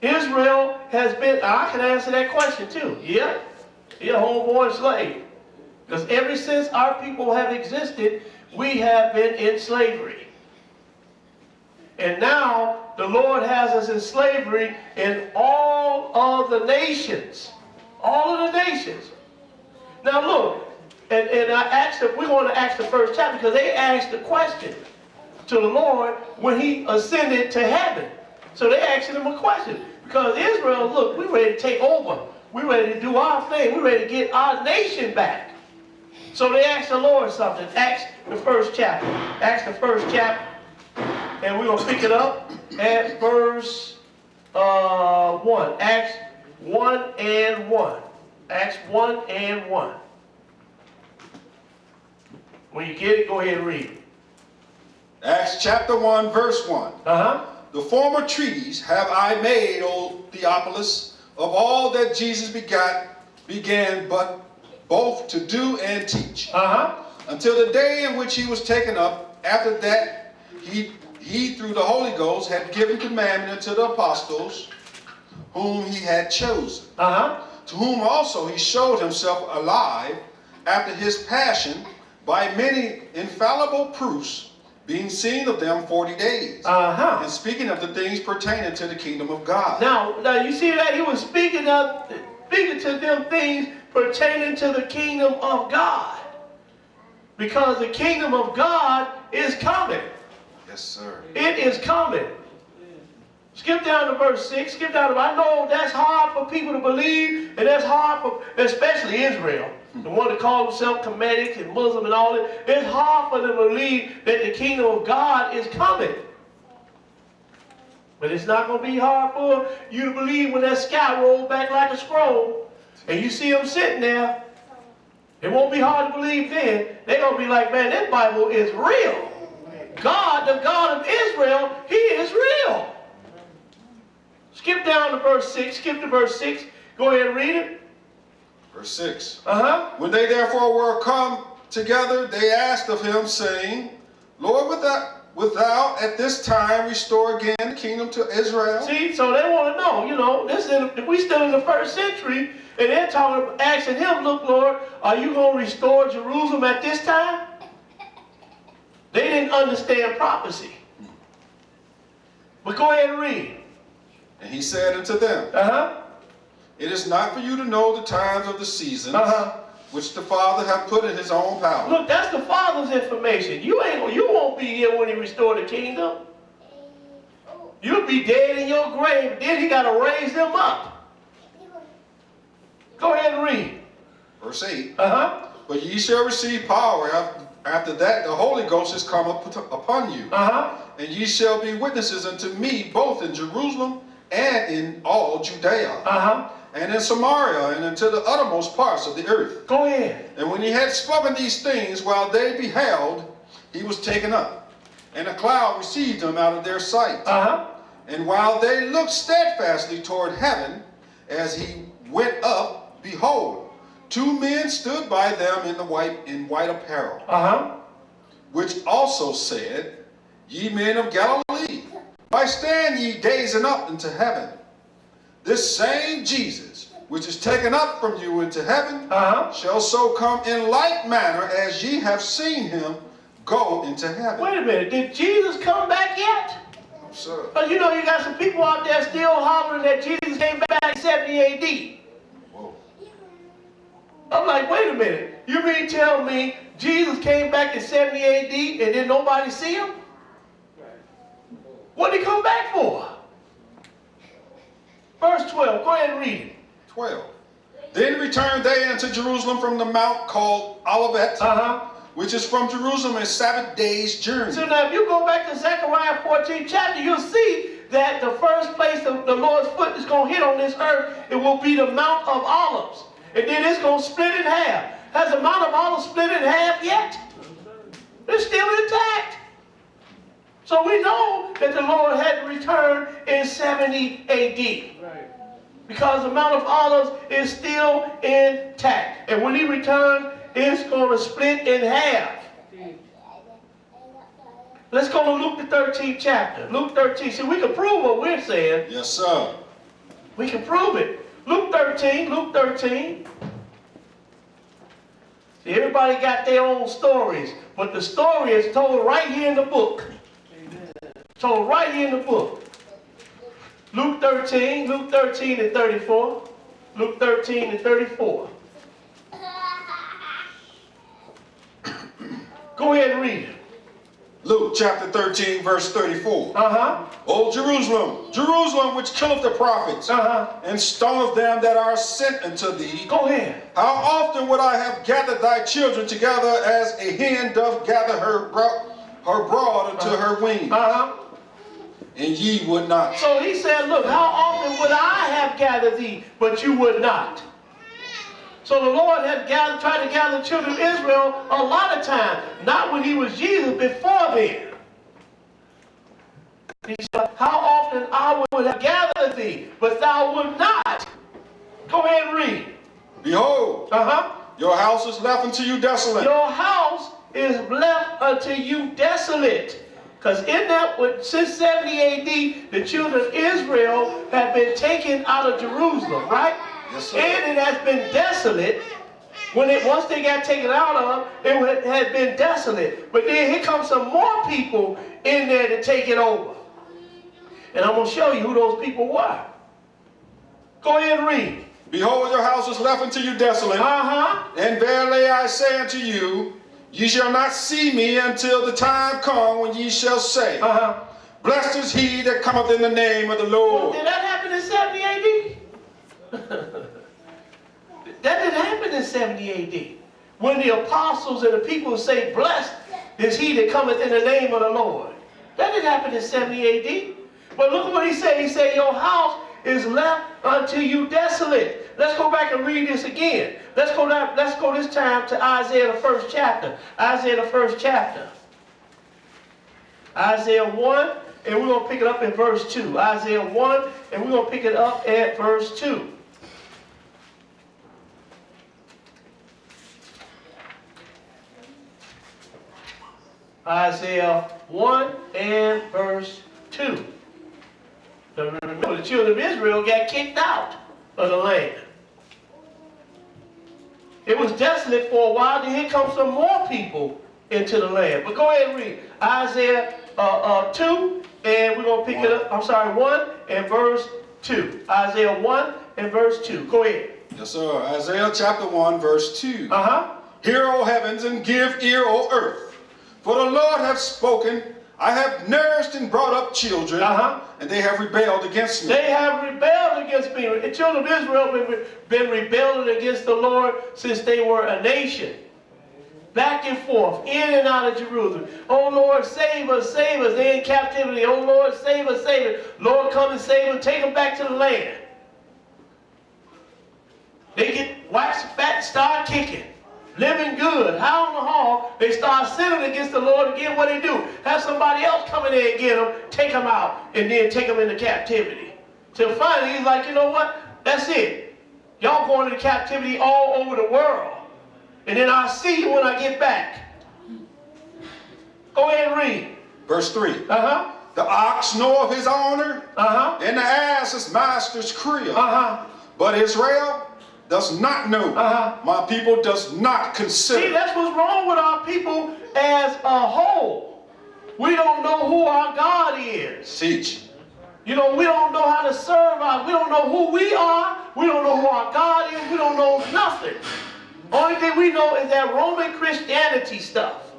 A: Israel has been, I can answer that question too. Yeah, he's a homeborn slave. Because ever since our people have existed, we have been in slavery. And now the Lord has us in slavery in all of the nations. All of the nations. Now look, and I asked them, we're going to ask the first chapter because they asked the question to the Lord when he ascended to heaven. So they asked him a question. Because Israel, look, we're ready to take over. We're ready to do our thing. We're ready to get our nation back. So they asked the Lord something. Acts the first chapter. Acts the first chapter. And we're going to pick it up at verse 1. Acts 1 and 1. Acts 1 and 1. When you get it, go ahead and read it.
B: Acts chapter 1, verse 1. The former treaties have I made, O Theophilus, of all that Jesus began but both to do and teach. Until the day in which he was taken up. After that, he through the Holy Ghost had given commandment unto the apostles whom he had chosen. To whom also he showed himself alive after his passion by many infallible proofs, being seen of them 40 days, and speaking of the things pertaining to the kingdom of God.
A: Now you see that he was speaking to them things pertaining to the kingdom of God. Because the kingdom of God is coming.
B: Yes, sir.
A: It is coming. Skip down to verse 6. Skip down to, I know that's hard for people to believe, and that's hard for, especially Israel, the one that calls himself Kemetic and Muslim and all that. It's hard for them to believe that the kingdom of God is coming. But it's not going to be hard for you to believe when that sky rolls back like a scroll, and you see them sitting there. It won't be hard to believe then. They're going to be like, man, this Bible is real. God, the God of Israel, he is real. Skip down to verse 6. Skip to verse 6. Go ahead and read it.
B: Verse 6.
A: Uh-huh.
B: When they therefore were come together, they asked of him, saying, Lord, wilt thou at this time restore again the kingdom to Israel?
A: See, so they want to know, you know, we still in the first century, and they're asking him, look, Lord, are you going to restore Jerusalem at this time? They didn't understand prophecy. But go ahead and read.
B: And he said unto them,
A: Uh-huh.
B: It is not for you to know the times of the seasons,
A: Uh-huh.
B: which the Father hath put in his own power.
A: Look, that's the Father's information. You won't be here when he restored the kingdom. You'll be dead in your grave. Then he got to raise them up. Go ahead and read.
B: Verse 8.
A: Uh-huh.
B: But ye shall receive power after that the Holy Ghost is come upon you.
A: Uh-huh.
B: And ye shall be witnesses unto me both in Jerusalem and in all Judea.
A: Uh-huh.
B: And in Samaria, and unto the uttermost parts of the earth.
A: Go ahead.
B: And when he had spoken these things, while they beheld, he was taken up. And a cloud received him out of their sight.
A: Uh-huh.
B: And while they looked steadfastly toward heaven, as he went up, behold, two men stood by them in white apparel.
A: Uh-huh.
B: Which also said, Ye men of Galilee, why stand ye gazing up into heaven? This same Jesus, which is taken up from you into heaven,
A: Uh-huh.
B: shall so come in like manner as ye have seen him go into heaven.
A: Wait a minute. Did Jesus come back yet?
B: No, sir.
A: But you know, you got some people out there still hollering that Jesus came back in 70 A.D.
B: Whoa.
A: I'm like, wait a minute. You mean tell me Jesus came back in 70 A.D. and then nobody see him? What did he come back for? Verse 12. Go ahead and read it.
B: 12. Then returned they unto Jerusalem from the mount called Olivet,
A: Uh-huh.
B: which is from Jerusalem a 7 days' journey.
A: So now if you go back to Zechariah 14 chapter, you'll see that the first place the Lord's foot is going to hit on this earth, it will be the Mount of Olives. And then it's going to split in half. Has the Mount of Olives split in half yet? It's still intact. So we know that the Lord had returned in 70 A.D. Because the Mount of Olives is still intact. And when he returns, it's going to split in half. Let's go to Luke the 13th chapter. Luke 13. See, we can prove what we're saying.
B: Yes, sir.
A: We can prove it. Luke 13. Luke 13. See, everybody got their own stories. But the story is told right here in the book. Told right here in the book. Luke 13 and 34. Luke 13 and 34. Go ahead and read it.
B: Luke chapter 13, verse 34.
A: Uh-huh.
B: O Jerusalem, Jerusalem, which killeth the prophets,
A: Uh-huh.
B: and stoneth them that are sent unto thee.
A: Go ahead.
B: How often would I have gathered thy children together as a hen doth gather her brood unto her wings,
A: Uh-huh.
B: and ye would not.
A: So he said, look, how often would I have gathered thee, but you would not? So the Lord had tried to gather the children of Israel a lot of times. Not when he was Jesus, before then. He said, how often I would have gathered thee, but thou would not. Go ahead and read.
B: Behold,
A: Uh-huh.
B: your house is left unto you desolate.
A: Your house is left unto you desolate. Because since 70 A.D., the children of Israel have been taken out of Jerusalem, right?
B: Yes, sir.
A: And it has been desolate. Once they got taken out of, it had been desolate. But then here comes some more people in there to take it over. And I'm going to show you who those people were. Go ahead and read.
B: Behold, your house is left unto you desolate.
A: Uh-huh.
B: And verily I say unto you, ye shall not see me until the time come when ye shall say,
A: Uh-huh.
B: Blessed is he that cometh in the name of the
A: Well,
B: Lord.
A: did that happen in 70 A.D.? That didn't happen in 70 A.D. When the apostles and the people say, blessed is he that cometh in the name of the Lord. That didn't happen in 70 A.D. But look what he said. He said, your house is left unto you desolate. Let's go back and read this again. Let's go this time to Isaiah the 1st chapter. Isaiah the 1st chapter. Isaiah 1 and we're going to pick it up in verse 2. Isaiah 1, and we're going to pick it up at verse 2. Isaiah 1 and verse 2. Now remember, the children of Israel got kicked out of the land. It was desolate for a while, then here comes some more people into the land. But go ahead and read Isaiah 2, and we're going to pick it up, 1 and verse 2. Isaiah 1 and verse 2. Go ahead.
B: Yes, sir. Isaiah chapter 1, verse 2.
A: Uh-huh.
B: Hear, O heavens, and give ear, O earth. For the Lord hath spoken, I have nourished and brought up children, and they have rebelled against me.
A: They have rebelled against me. The children of Israel have been rebelling against the Lord since they were a nation. Back and forth, in and out of Jerusalem. Oh Lord, save us, save us. They're in captivity. Oh Lord, save us, save us. Lord, come and save them. Take them back to the land. They get waxed fat and start kicking. Living good, high on the hall, they start sinning against the Lord again. What they do? Have somebody else come in there and get them, take them out, and then take them into captivity. Till finally, he's like, you know what? That's it. Y'all going into captivity all over the world. And then I'll see you when I get back. Go ahead and read.
B: Verse 3.
A: Uh-huh.
B: The ox knoweth his owner,
A: Uh-huh.
B: and the ass his master's crib.
A: Uh-huh.
B: But Israel does not know. My people does not consider.
A: See, that's what's wrong with our people as a whole. We don't know who our God is.
B: Teach.
A: You know, we don't know how to serve our, we don't know who we are. We don't know who our God is. We don't know nothing. Only thing we know is that Roman Christianity stuff.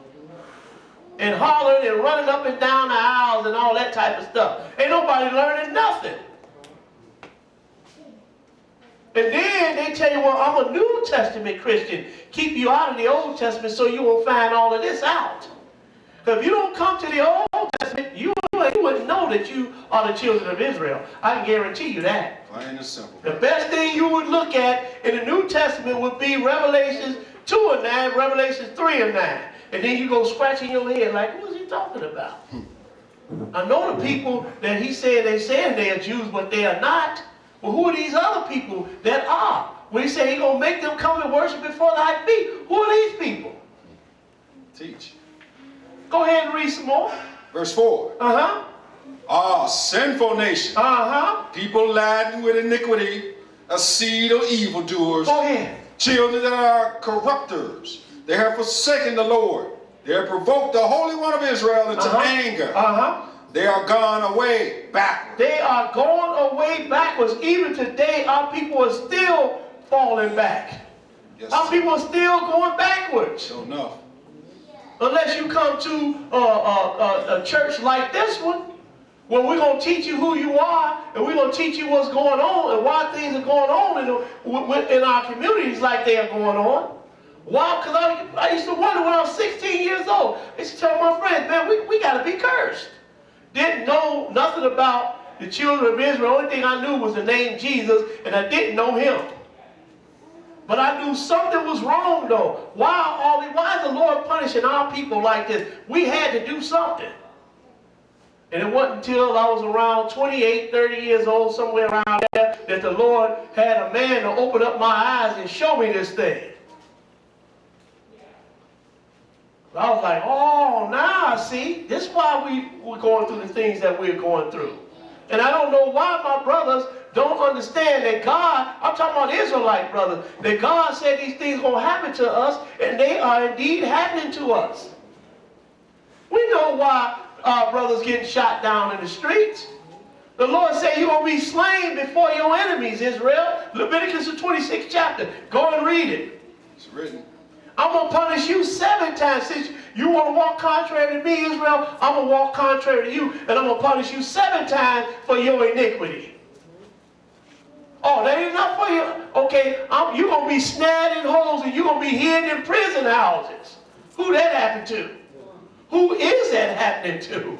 A: And hollering and running up and down the aisles and all that type of stuff. Ain't nobody learning nothing. And then they tell you, well, I'm a New Testament Christian. Keep you out of the Old Testament so you won't find all of this out. Because if you don't come to the Old Testament, you wouldn't know that you are the children of Israel. I can guarantee you that.
B: Plain and simple.
A: The best thing you would look at in the New Testament would be Revelations 2 and 9, Revelations 3 and 9. And then you go scratching your head like, what is he talking about? I know the people that he said they are Jews, but they are not. Well, who are these other people that are? When he said he's going to make them come and worship before the high feet, who are these people?
B: Teach.
A: Go ahead and read some more.
B: Verse 4.
A: Uh-huh.
B: Ah, sinful nation.
A: Uh-huh.
B: People laden with iniquity, a seed of evildoers.
A: Go ahead.
B: Children that are corrupters. They have forsaken the Lord. They have provoked the Holy One of Israel into anger.
A: Uh-huh.
B: They are gone away backwards.
A: They are going away backwards. Even today, our people are still falling back.
B: Yes,
A: our people are still going backwards.
B: Sure enough.
A: Unless you come to a church like this one, where we're going to teach you who you are, and we're going to teach you what's going on, and why things are going on in our communities like they are going on. Why? Because I used to wonder when I was 16 years old. I used to tell my friends, man, we got to be cursed. Didn't know nothing about the children of Israel. The only thing I knew was the name Jesus, and I didn't know him. But I knew something was wrong, though. Why is the Lord punishing our people like this? We had to do something. And it wasn't until I was around 28, 30 years old, somewhere around there, that the Lord had a man to open up my eyes and show me this thing. I was like, oh, now I see. This is why we're going through the things that we're going through. And I don't know why my brothers don't understand that God, I'm talking about Israelite brothers, that God said these things going to happen to us, and they are indeed happening to us. We know why our brothers getting shot down in the streets. The Lord said you're going to be slain before your enemies, Israel. Leviticus the 26th chapter. Go and read it.
B: It's written.
A: I'm going to punish you 7 times. Since you want to walk contrary to me, Israel, I'm going to walk contrary to you, and I'm going to punish you 7 times for your iniquity. Oh, that ain't enough for you? Okay, you're going to be snared in holes, and you're going to be hidden in prison houses. Who that happened to? Who is that happening to?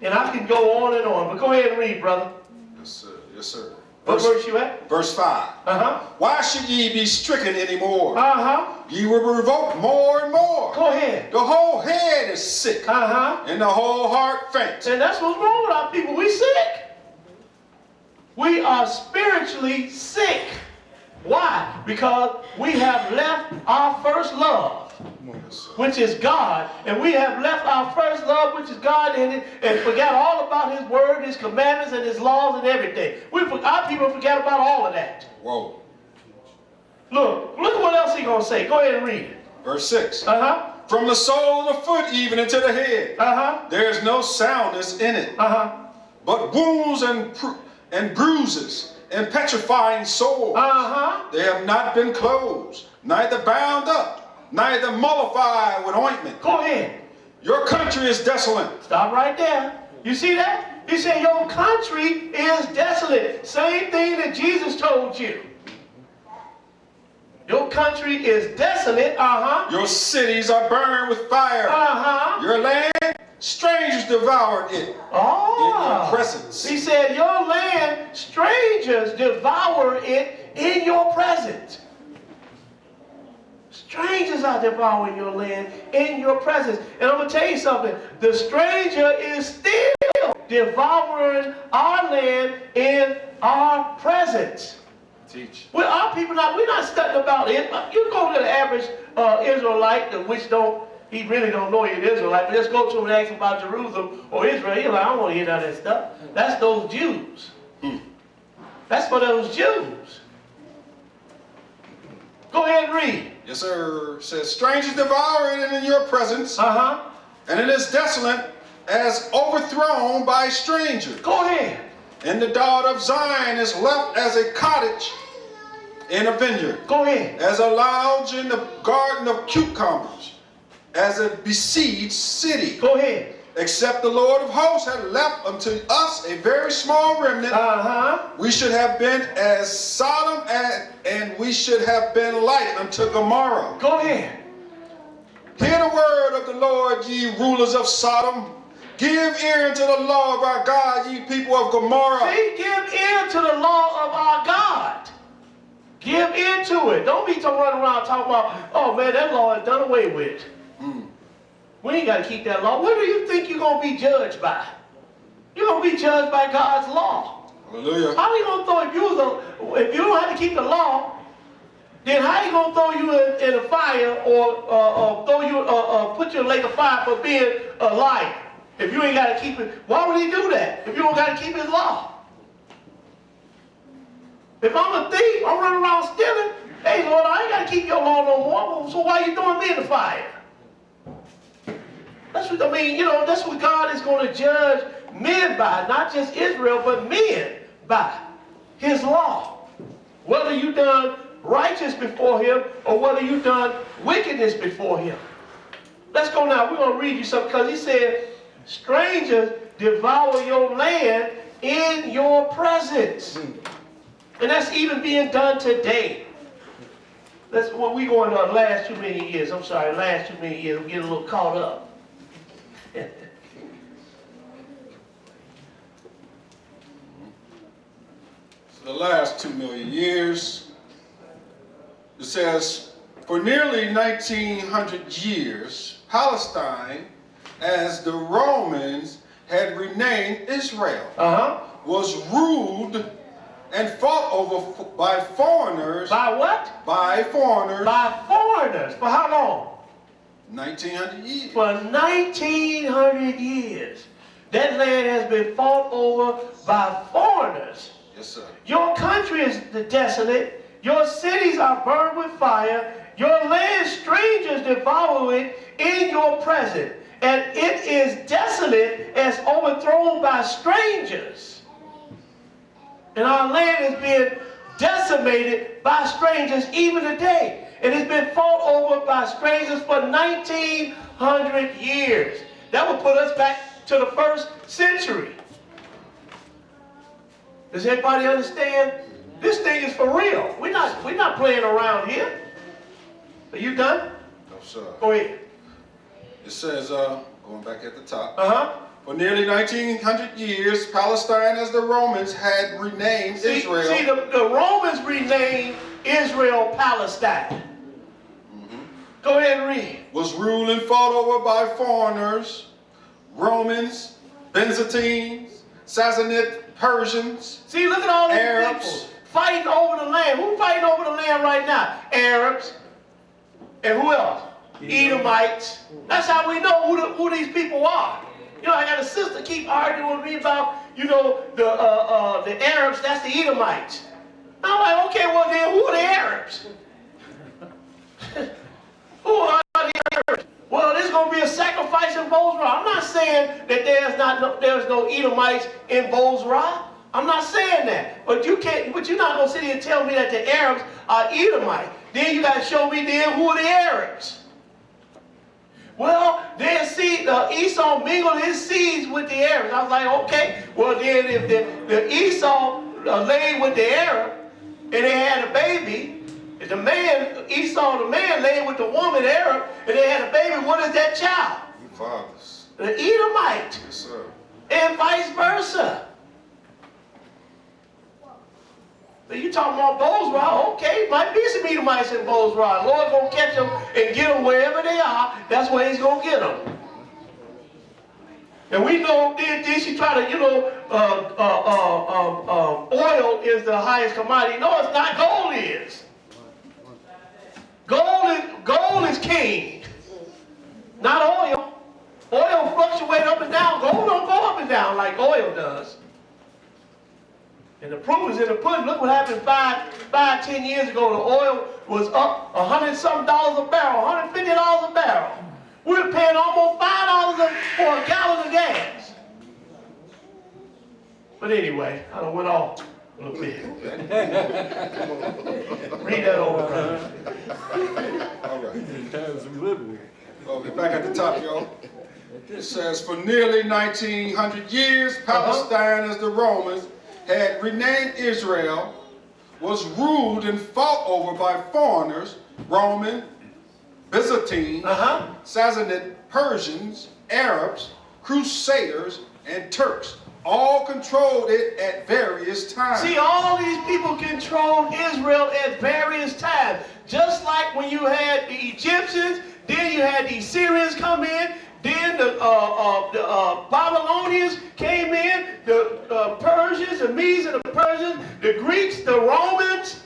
A: And I can go on and on, but go ahead and read, brother.
B: Yes, sir. Yes, sir.
A: What verse you at?
B: Verse 5.
A: Uh-huh.
B: Why should ye be stricken anymore?
A: Uh-huh.
B: Ye will revolt more and more.
A: Go ahead.
B: The whole head is sick,
A: Uh-huh.
B: and the whole heart faint.
A: And that's what's wrong with our people. We sick. We are spiritually sick. Why? Because we have left our first love, which is God, and we have left our first love, which is God, and forgot all about His word, His commandments, and His laws and everything. Our people forget about all of that.
B: Whoa.
A: Look at what else He's going to say. Go ahead and read it.
B: Verse 6.
A: Uh-huh.
B: From the sole of the foot even into the head,
A: Uh-huh.
B: there is no soundness in it,
A: Uh-huh.
B: but wounds and bruises and petrifying sores.
A: Uh-huh.
B: They have not been closed, neither bound up, neither mollified with ointment.
A: Go ahead.
B: Your country is desolate.
A: Stop right there. You see that? He said your country is desolate. Same thing that Jesus told you. Your country is desolate. Uh-huh.
B: Your cities are burned with fire.
A: Uh-huh.
B: Your land, strangers devoured it in your presence.
A: He said your land, strangers devour it in your presence. Strangers are devouring your land in your presence. And I'm going to tell you something. The stranger is still devouring our land in our presence.
B: Teach.
A: We're not studying about it. You go to the average Israelite, which he really don't know you're an Israelite, but just go to him and ask him about Jerusalem or Israel. He's like, I don't want to hear none of that stuff. That's those Jews. That's for those Jews. Go ahead and read.
B: Yes, sir. It says, strangers devour it in your presence,
A: Uh-huh.
B: and it is desolate as overthrown by a stranger.
A: Go ahead.
B: And the daughter of Zion is left as a cottage in a vineyard,
A: Go ahead.
B: as a lodge in the garden of cucumbers, as a besieged city.
A: Go ahead.
B: Except the Lord of hosts had left unto us a very small remnant,
A: Uh-huh.
B: we should have been as Sodom, and we should have been like unto Gomorrah.
A: Go ahead.
B: Hear the word of the Lord, ye rulers of Sodom. Give ear unto the law of our God, ye people of Gomorrah.
A: See, give ear to the law of our God. Give ear to it. Don't be running around talking about, oh man, that law is done away with. We ain't got to keep that law. What do you think you're going to be judged by? You're going to be judged by God's law.
B: Hallelujah.
A: How you going to throw, if you don't have to keep the law, then how you going to throw you in a fire or put you in a lake of fire for being a liar? If you ain't got to keep it, why would he do that? If you don't got to keep his law. If I'm a thief, I'm running around stealing, hey Lord, I ain't got to keep your law no more, so why you throwing me in the fire? That's what, that's what God is going to judge men by, not just Israel, but men by his law. Whether you done righteous before him or whether you done wickedness before him. Let's go now. We're going to read you something because he said, strangers devour your land in your presence. And that's even being done today. That's what we going on last too many years. I'm sorry, last too many years. I'm getting a little caught up.
B: For the last 2 million years, it says, for nearly 1900 years, Palestine, as the Romans had renamed Israel, was ruled and fought over by foreigners.
A: By what?
B: By foreigners.
A: By foreigners. For how long?
B: 1900 years.
A: For 1900 years. That land has been fought over by foreigners.
B: Yes, sir.
A: Your country is desolate. Your cities are burned with fire. Your land, strangers devour it in your presence. And it is desolate as overthrown by strangers. And our land is being decimated by strangers even today. And it's been fought over by strangers for 1900 years. That would put us back to the 1st century. Does everybody understand? This thing is for real. We're not playing around here. Are you done?
B: No, sir.
A: Go ahead.
B: It says, going back at the top, For nearly 1900 years, Palestine, as the Romans had renamed Israel.
A: See, the Romans renamed Israel Palestine. Go ahead and read.
B: Was ruled and fought over by foreigners, Romans, Byzantines, Sassanid Persians.
A: See, look at all these
B: Arabs.
A: people fighting over the land. Who's fighting over the land right now? Arabs. And who else? Edomites. That's how we know who these people are. You know, I got a sister keep arguing with me about, you know, the Arabs, that's the Edomites. I'm like, okay, well then, who are the Arabs? Who are the Arabs? Well, there's going to be a sacrifice in Bozrah. I'm not saying that there's no Edomites in Bozrah. I'm not saying that. But you're not going to sit here and tell me that the Arabs are Edomite. Then you got to show me then who are the Arabs. Well, then see, Esau mingled his seeds with the Arabs. I was like, okay, well then if the Esau laid with the Arab and they had a baby, if the man, Esau the man laid with the woman Arab and they had a baby, what is that child?
B: Your fathers.
A: The Edomite.
B: Yes, sir.
A: And vice versa. So you talking about Bozrah, okay, might be some Edomites in Bozrah. Lord's going to catch them and get them wherever they are. That's where he's going to get them. And we know, did she try to, you know, oil is the highest commodity. No, it's not. Gold is. Gold is king, not oil. Oil fluctuates up and down. Gold don't go up and down like oil does. And the proof is in the pudding. Look what happened 10 years ago. The oil was up $100-something a barrel, $150 a barrel. We're paying almost $5 for a gallon of gas. But anyway, I done went off a little bit. Read that over, brother.
B: All right.
C: Times we live in.
B: Okay, back at the top, y'all. It says, for nearly 1900 years, Palestine, as the Romans had renamed Israel, was ruled and fought over by foreigners, Roman, Byzantine, Sassanid Persians, Arabs, Crusaders, and Turks. All controlled it at various times.
A: See, all these people controlled Israel at various times. Just like when you had the Egyptians, then you had the Syrians come in, then the Babylonians came in, the Persians, the Medes and the Persians, the Greeks, the Romans.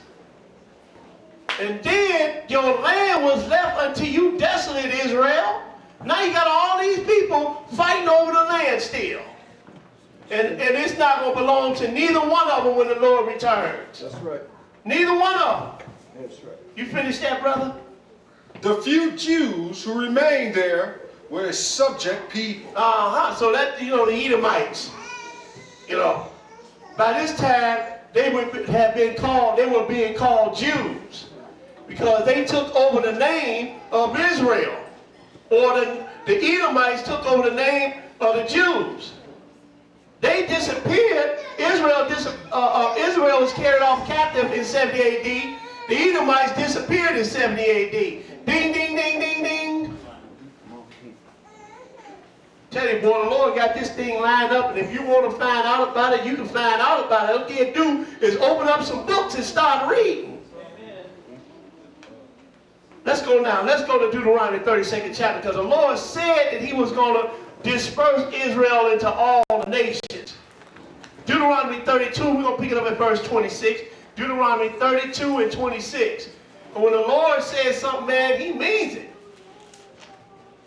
A: And then your land was left unto you desolate, Israel. Now you got all these people fighting over the land still. And it's not going to belong to neither one of them when the Lord returns.
C: That's right.
A: Neither one of them.
C: That's right.
A: You finished that, brother?
B: The few Jews who remained there were a subject people.
A: So that, you know, the Edomites, you know, by this time they were being called Jews because they took over the name of Israel, or the Edomites took over the name of the Jews. They disappeared. Israel was carried off captive in 70 AD. The Edomites disappeared in 70 AD. Ding, ding, ding, ding, ding. Tell you, boy, the Lord got this thing lined up, and if you want to find out about it, you can find out about it. All you can do is open up some books and start reading. Let's go now. Let's go to Deuteronomy 32nd chapter, because the Lord said that he was going to disperse Israel into all the nations. Deuteronomy 32, we're going to pick it up at verse 26. Deuteronomy 32 and 26. And when the Lord says something, man, he means it.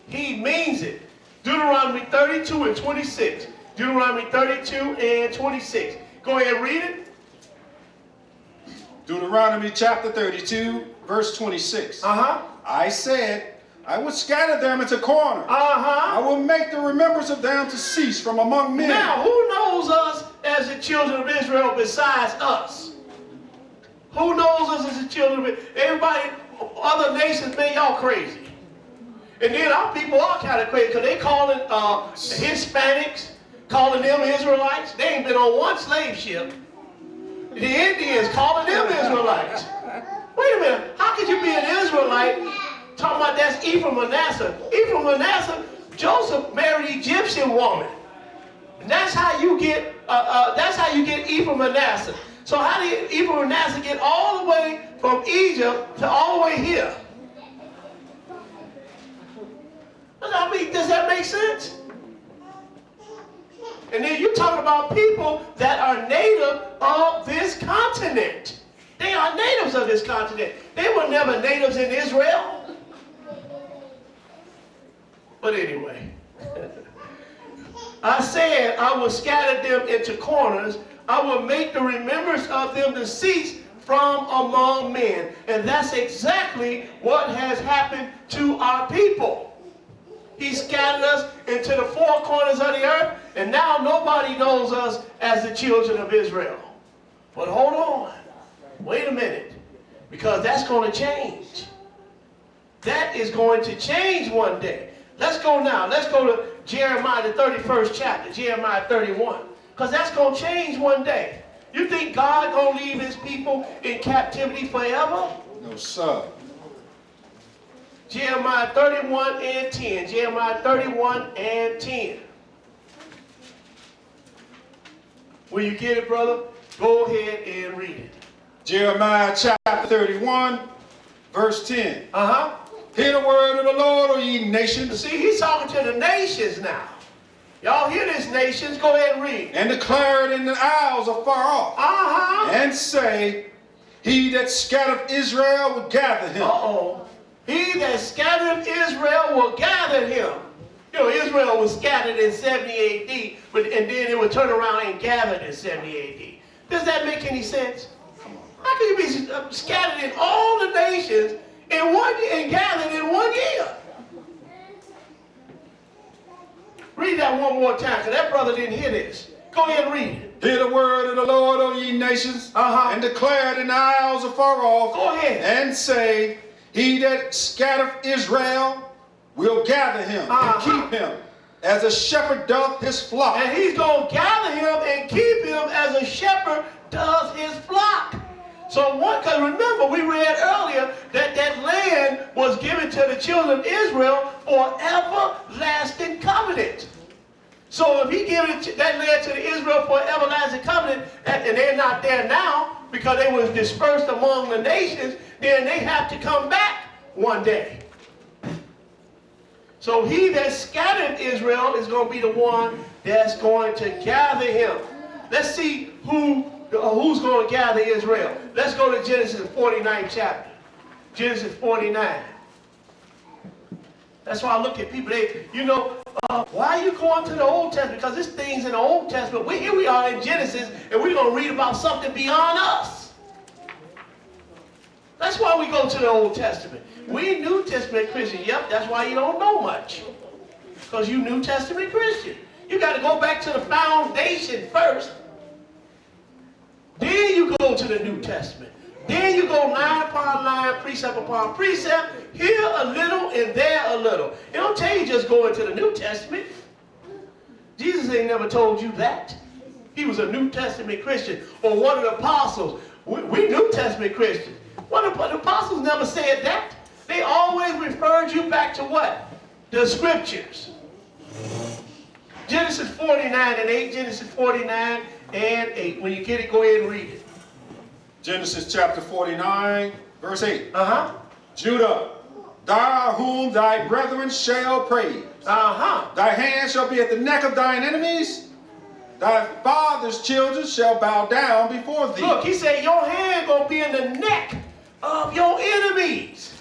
A: He means it. Deuteronomy 32 and 26. Deuteronomy 32 and 26. Go ahead and read it.
B: Deuteronomy chapter 32, verse 26. I said, I would scatter them into corners. I will make the remembrance of them to cease from among men.
A: Now, who knows us as the children of Israel besides us? Who knows us as the children of Israel? Everybody, other nations, man, y'all crazy. And then our people are kind of crazy because they calling Hispanics, calling them Israelites. They ain't been on one slave ship. The Indians calling them Israelites. Wait a minute, how could you be an Israelite talking about that's Ephraim Manasseh? Ephraim Manasseh, Joseph married an Egyptian woman. And that's how you get Ephraim and Manasseh. So how did Ephraim and Manasseh get all the way from Egypt to all the way here? I mean, does that make sense? And then you talk about people that are native of this continent. They are natives of this continent. They were never natives in Israel. But anyway, I said I will scatter them into corners. I will make the remembrance of them to cease from among men. And that's exactly what has happened to our people. He scattered us into the four corners of the earth, and now nobody knows us as the children of Israel. But hold on. Wait a minute. Because that's going to change. That is going to change one day. Let's go now. Let's go to Jeremiah, the 31st chapter, Jeremiah 31. Because that's going to change one day. You think God going to leave his people in captivity forever?
B: No, sir.
A: Jeremiah 31 and 10. Jeremiah 31 and 10. Will you get it, brother? Go ahead and read it.
B: Jeremiah chapter 31, verse 10.
A: Uh-huh.
B: Hear the word of the Lord, O ye nations.
A: See, he's talking to the nations now. Y'all hear this, nations? Go ahead and read.
B: And declare it in the isles afar off.
A: Uh-huh.
B: And say, he that scattered Israel will gather him.
A: Uh-oh. He that scattered Israel will gather him. You know, Israel was scattered in 70 A.D., and then it would turn around and gathered in 70 A.D. Does that make any sense? How can you be scattered in all the nations in one year and gathered in 1 year? Read that one more time, because that brother didn't hear this. Go ahead and read it.
B: Hear the word of the Lord, O ye nations, and declare it in the isles afar off.
A: Go ahead.
B: And say, he that scattereth Israel will gather him and keep him as a shepherd doth his flock.
A: And he's going to gather him and keep him as a shepherd does his flock. So because remember, we read earlier that that land was given to the children of Israel for everlasting covenant. So if he gives that land to the Israel for everlasting covenant, and they're not there now because they was dispersed among the nations, then they have to come back one day. So he that scattered Israel is going to be the one that's going to gather him. Let's see who's going to gather Israel. Let's go to Genesis 49th chapter. Genesis 49. That's why I look at people, why are you going to the Old Testament? Because this thing's in the Old Testament. Here we are in Genesis, and we're going to read about something beyond us. That's why we go to the Old Testament. We New Testament Christians. Yep, that's why you don't know much. Because you New Testament Christian. You got to go back to the foundation first. Then you go to the New Testament. Then you go line upon line, precept upon precept, here a little and there a little. It don't tell you just go into the New Testament. Jesus ain't never told you that. He was a New Testament Christian, or one of the apostles. We New Testament Christians. The apostles never said that. They always referred you back to what? The scriptures. Genesis 49 and 8. Genesis 49 and 8. When you get it, go ahead and read it.
B: Genesis chapter 49, verse 8.
D: Judah, thou whom thy brethren shall praise. Thy hand shall be at the neck of thine enemies. Thy father's children shall bow down before thee.
A: Look, he said your hand going to be in the neck of your enemies.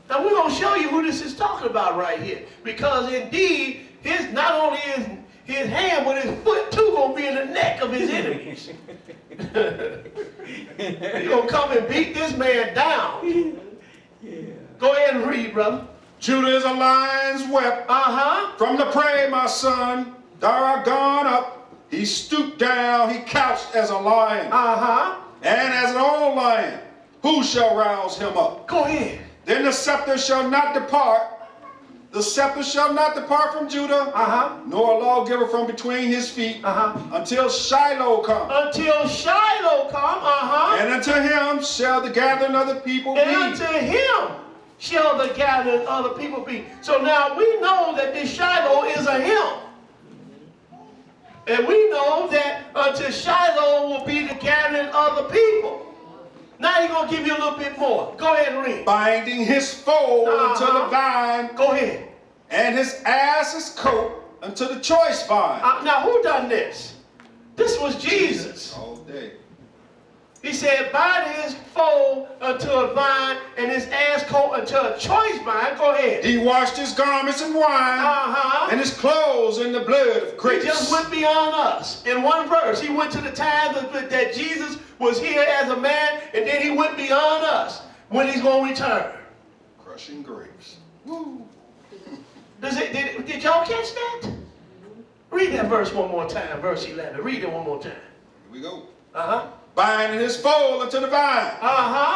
A: Now we're going to show you who this is talking about right here. Because indeed, not only is his hand, but his foot too going to be in the neck of his enemies. He's going to come and beat this man down. Go ahead and read, brother.
D: Judah is a lion's whelp. From the prey, my son, thou art gone up. He stooped down, he couched as a lion. And as an old lion, who shall rouse him up?
A: Go ahead.
D: Then the scepter shall not depart. The scepter shall not depart from Judah, nor a lawgiver from between his feet, until Shiloh come.
A: Until Shiloh come,
D: And unto him shall the gathering of the people be.
A: And unto him shall the gathering of the people be. So now we know that this Shiloh is a him. And we know that until Shiloh will be the gathering of the people. Now he's going to give you a little bit more. Go ahead and read.
D: Binding his foal unto the vine,
A: Go ahead.
D: and his ass's coat unto the choice vine.
A: Now who done this? This was Jesus.
D: All day.
A: He said, bind his foal unto a vine and his ass coat unto a choice vine. Go ahead.
D: He washed his garments in wine, and his clothes in the blood of grapes.
A: He just went beyond us. In one verse, he went to the time that Jesus was here as a man, and then he went beyond us when he's going to return.
D: Crushing grapes. Woo.
A: Did y'all catch that? Read that verse one more time, verse 11. Read it one more time.
D: Here we go. Binding his foal unto the vine,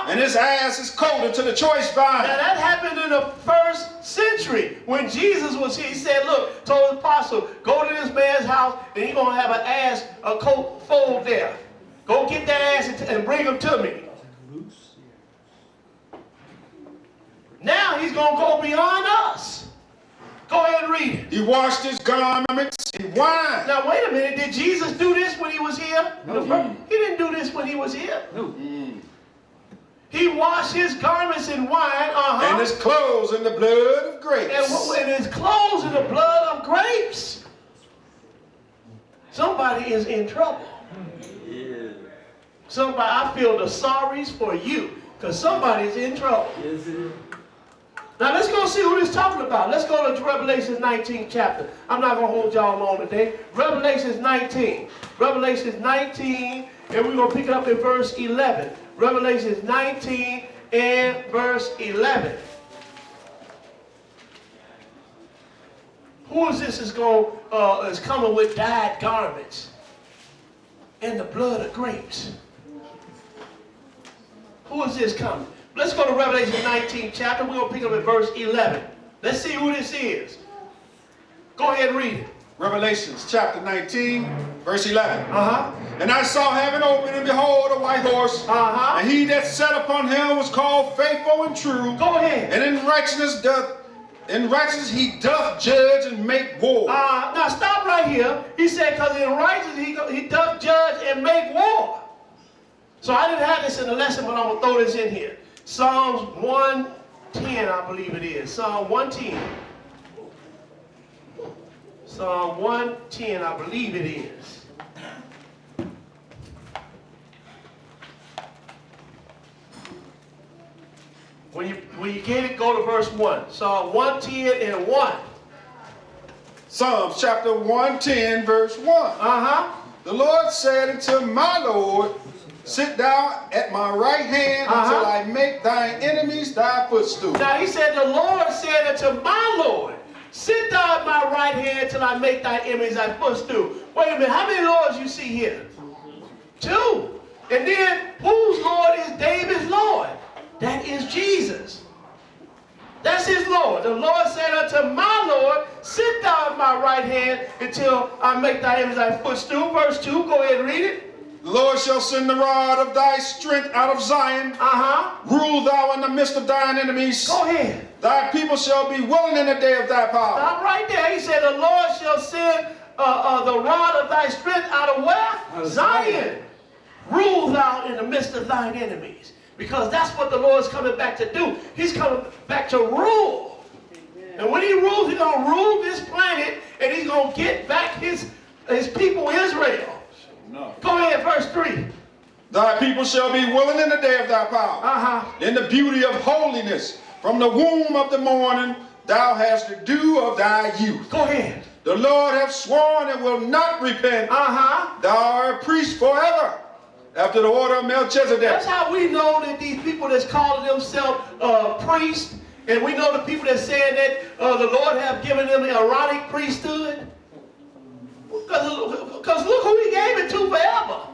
D: and his ass's coat unto the choice vine.
A: Now that happened in the first century when Jesus was here. He said, look, told the apostle, go to this man's house and he's going to have an ass, a coat fold there. Go get that ass and bring him to me. Now he's going to go beyond us. Go ahead and read it.
D: He washed his garments in wine.
A: Now wait a minute, did Jesus do this when he was here?
C: No.
A: He didn't do this when he was here.
C: No.
A: He washed his garments in wine,
D: And his clothes in the blood of grapes.
A: and his clothes in the blood of grapes. Somebody is in trouble. Somebody, I feel the sorries for you, because somebody's in trouble. Now let's go see who this is talking about. Let's go to Revelation 19 chapter. I'm not going to hold y'all long today. Revelation 19. Revelation 19, and we're going to pick it up in verse 11. Revelation 19 and verse 11. Who is this is coming with dyed garments and the blood of grapes? Who is this coming? Let's go to Revelation 19 chapter. We're going to pick up at verse 11. Let's see who this is. Go ahead and read it.
D: Revelations chapter 19, verse 11.
A: Uh-huh.
D: And I saw heaven open, and behold, a white horse.
A: Uh-huh.
D: And he that sat upon him was called Faithful and True.
A: Go ahead.
D: And in righteousness he doth judge and make war.
A: Now stop right here. He said, because in righteousness he doth judge and make war. So I didn't have this in the lesson, but I'm going to throw this in here. Psalms 110, I believe it is. Psalm 110. Psalm 110, I believe it is. When you get it, go to verse 1. Psalm 110 and 1.
D: Psalms chapter 110, verse 1. The Lord said unto my Lord, sit thou at my right hand until I make thine enemies thy footstool.
A: Now he said, the Lord said unto my Lord, sit thou at my right hand till I make thy enemies thy footstool. Wait a minute, how many lords you see here? Two. And then whose Lord is David's Lord? That is Jesus. That's his Lord. The Lord said unto my Lord, sit thou at my right hand until I make thy enemies thy footstool. Verse 2, go ahead and read it.
D: The Lord shall send the rod of thy strength out of Zion. Rule thou in the midst of thine enemies.
A: Go ahead.
D: Thy people shall be willing in the day of thy power.
A: Stop right there. He said, the Lord shall send the rod of thy strength out of where? Zion. Rule thou in the midst of thine enemies. Because that's what the Lord's coming back to do. He's coming back to rule. And when he rules, he's going to rule this planet, and he's going to get back his people Israel.
D: No.
A: Go ahead, verse 3.
D: Thy people shall be willing in the day of thy power. In the beauty of holiness, from the womb of the morning, thou hast the dew of thy youth.
A: Go ahead.
D: The Lord hath sworn and will not repent. Thou art a priest forever, after the order of Melchizedek.
A: That's how we know that these people that's calling themselves priests, and we know the people that saying that the Lord have given them the Aaronic priesthood. Because look who he gave it to forever.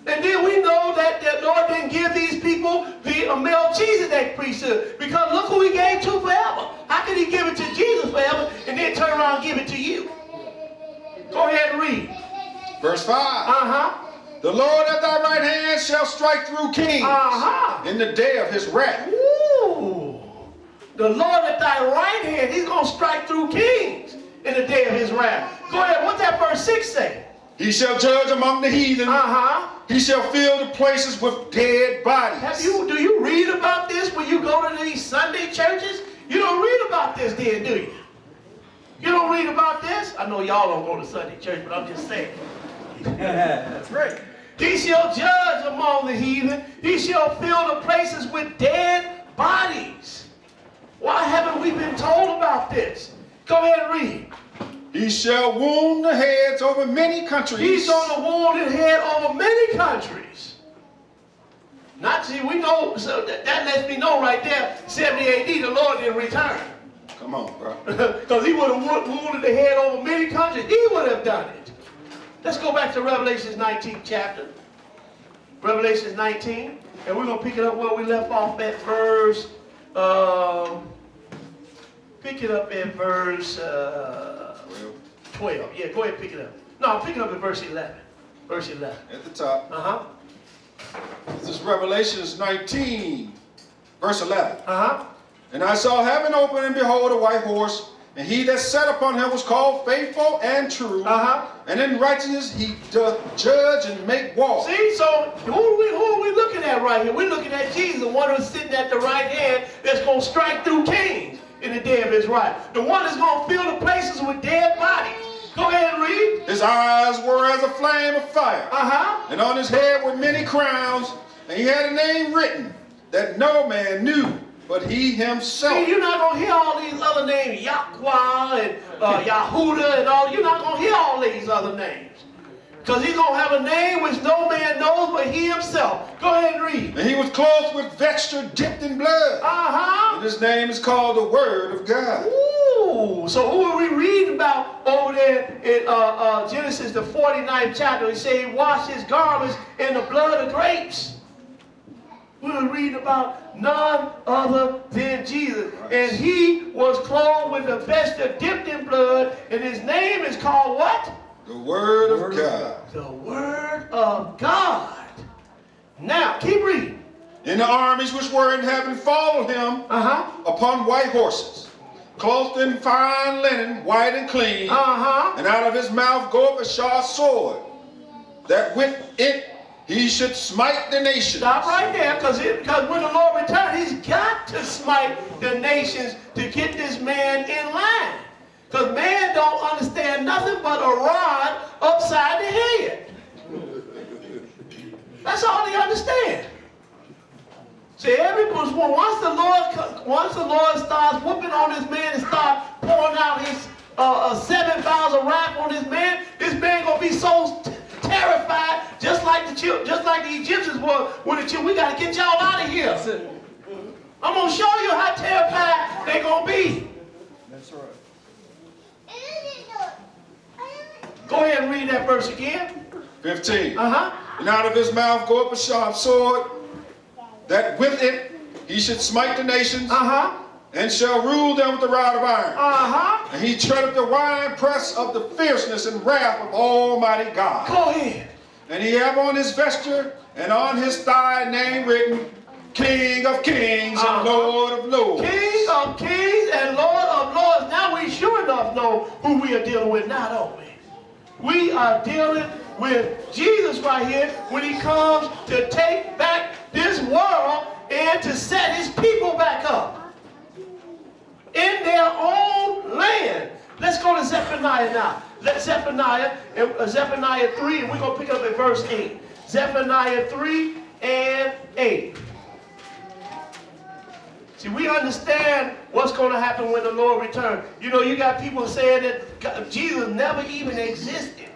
A: And then we know that the Lord didn't give these people the Melchizedek priesthood. Because look who he gave to forever. How could he give it to Jesus forever and then turn around and give it to you? Go ahead and read.
D: Verse 5. The Lord at thy right hand shall strike through kings in the day of his wrath.
A: Ooh. The Lord at thy right hand, he's going to strike through kings in the day of his wrath. Go ahead, what's that verse 6 say?
D: He shall judge among the heathen. He shall fill the places with dead bodies.
A: Do you read about this when you go to these Sunday churches? You don't read about this then, do you? You don't read about this? I know y'all don't go to Sunday church, but I'm just saying.
C: That's right.
A: He shall judge among the heathen. He shall fill the places with dead bodies. Why haven't we been told about this? Go ahead and read.
D: He shall wound the heads over many countries.
A: He's going to wound his head over many countries. Not see, we know, so that lets me know right there, 70 AD, the Lord didn't return.
D: Come on, bro.
A: Because he would have wounded the head over many countries. He would have done it. Let's go back to Revelation 19 chapter. Revelation 19. And we're going to pick it up where we left off at verse, pick it up at verse 12. Yeah, go ahead and pick it up. No, I'm picking up at verse 11. Verse 11.
D: At the top. This is Revelation 19, verse 11. And I saw heaven open, and behold, a white horse, and he that sat upon him was called Faithful and True. And in righteousness he doth judge and make war.
A: See, so who are we looking at right here? We're looking at Jesus, the one who's sitting at the right hand that's going to strike through kings in the day of his right. The one that's going to fill the places with dead bodies. Go ahead and read.
D: His eyes were as a flame of fire. And on his head were many crowns, and he had a name written that no man knew but he himself.
A: See, you're not going to hear all these other names, Yahweh and Yahudah and all. You're not going to hear all these other names. Because he's going to have a name which no man knows but he himself. Go ahead and read.
D: And he was clothed with vesture dipped in blood. And his name is called the Word of God.
A: Ooh, so who are we reading about over there in Genesis, the 49th chapter? He said he washed his garments in the blood of grapes. We were reading about none other than Jesus. And he was clothed with a vesture dipped in blood, and his name is called what?
D: The Word of God.
A: The Word of God. Now, keep reading.
D: And the armies which were in heaven followed him upon white horses, clothed in fine linen, white and clean. And out of his mouth goeth a sharp sword, that with it he should smite the nations.
A: Stop right there, because when the Lord returns, he's got to smite the nations to get this man in line. Because man don't understand nothing but a rod upside the head. That's all he understands. See, once the Lord starts whooping on this man and starts pouring out his 7 vials of wrath on this man gonna be so terrified, just like the Egyptians were when the children. We gotta get y'all out of here. I'm gonna show you how terrified they're gonna be.
C: That's right.
A: Go ahead and read that verse again.
D: 15. And out of his mouth goeth a sharp sword, that with it he should smite the nations, and shall rule them with the rod of iron. And he treadeth the winepress of the fierceness and wrath of Almighty God.
A: Go ahead.
D: And he have on his vesture and on his thigh a name written, King of Kings and Lord of Lords.
A: King of Kings and Lord of Lords. Now we sure enough know who we are dealing with now, don't we? We are dealing with Jesus right here when he comes to take back this world and to set his people back up in their own land. Let's go to Zephaniah now. Zephaniah 3, and we're going to pick up at verse 8. Zephaniah 3 and 8. See, we understand what's going to happen when the Lord returns. You know, you got people saying that Jesus never even existed.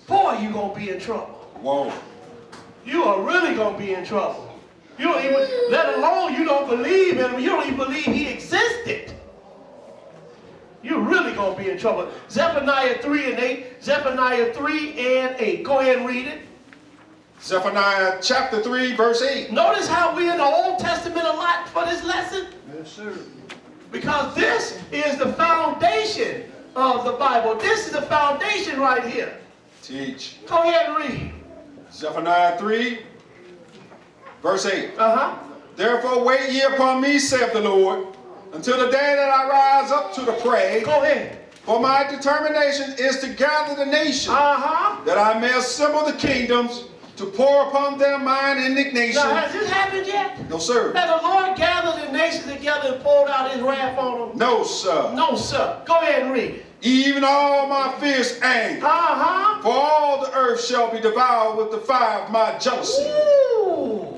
A: Boy, you're going to be in trouble.
D: Whoa.
A: You are really going to be in trouble. You don't even, let alone you don't believe in him. You don't even believe he existed. You're really going to be in trouble. Zephaniah 3 and 8. Zephaniah 3 and 8. Go ahead and read it.
D: Zephaniah chapter 3, verse 8.
A: Notice how we're in the Old Testament a lot for this lesson.
C: Yes, sir.
A: Because this is the foundation of the Bible. This is the foundation right here.
D: Teach.
A: Go ahead and read.
D: Zephaniah 3, verse 8. Therefore wait ye upon me, saith the Lord, until the day that I rise up to the prey.
A: Go ahead.
D: For my determination is to gather the nations, that I may assemble the kingdoms, to pour upon them mine indignation.
A: Now, has this happened yet?
D: No, sir.
A: Has the Lord gathered the nations together and poured out his wrath on them?
D: No, sir.
A: No, sir. Go ahead and read it.
D: Even all my fierce anger. For all the earth shall be devoured with the fire of my jealousy.
A: Ooh.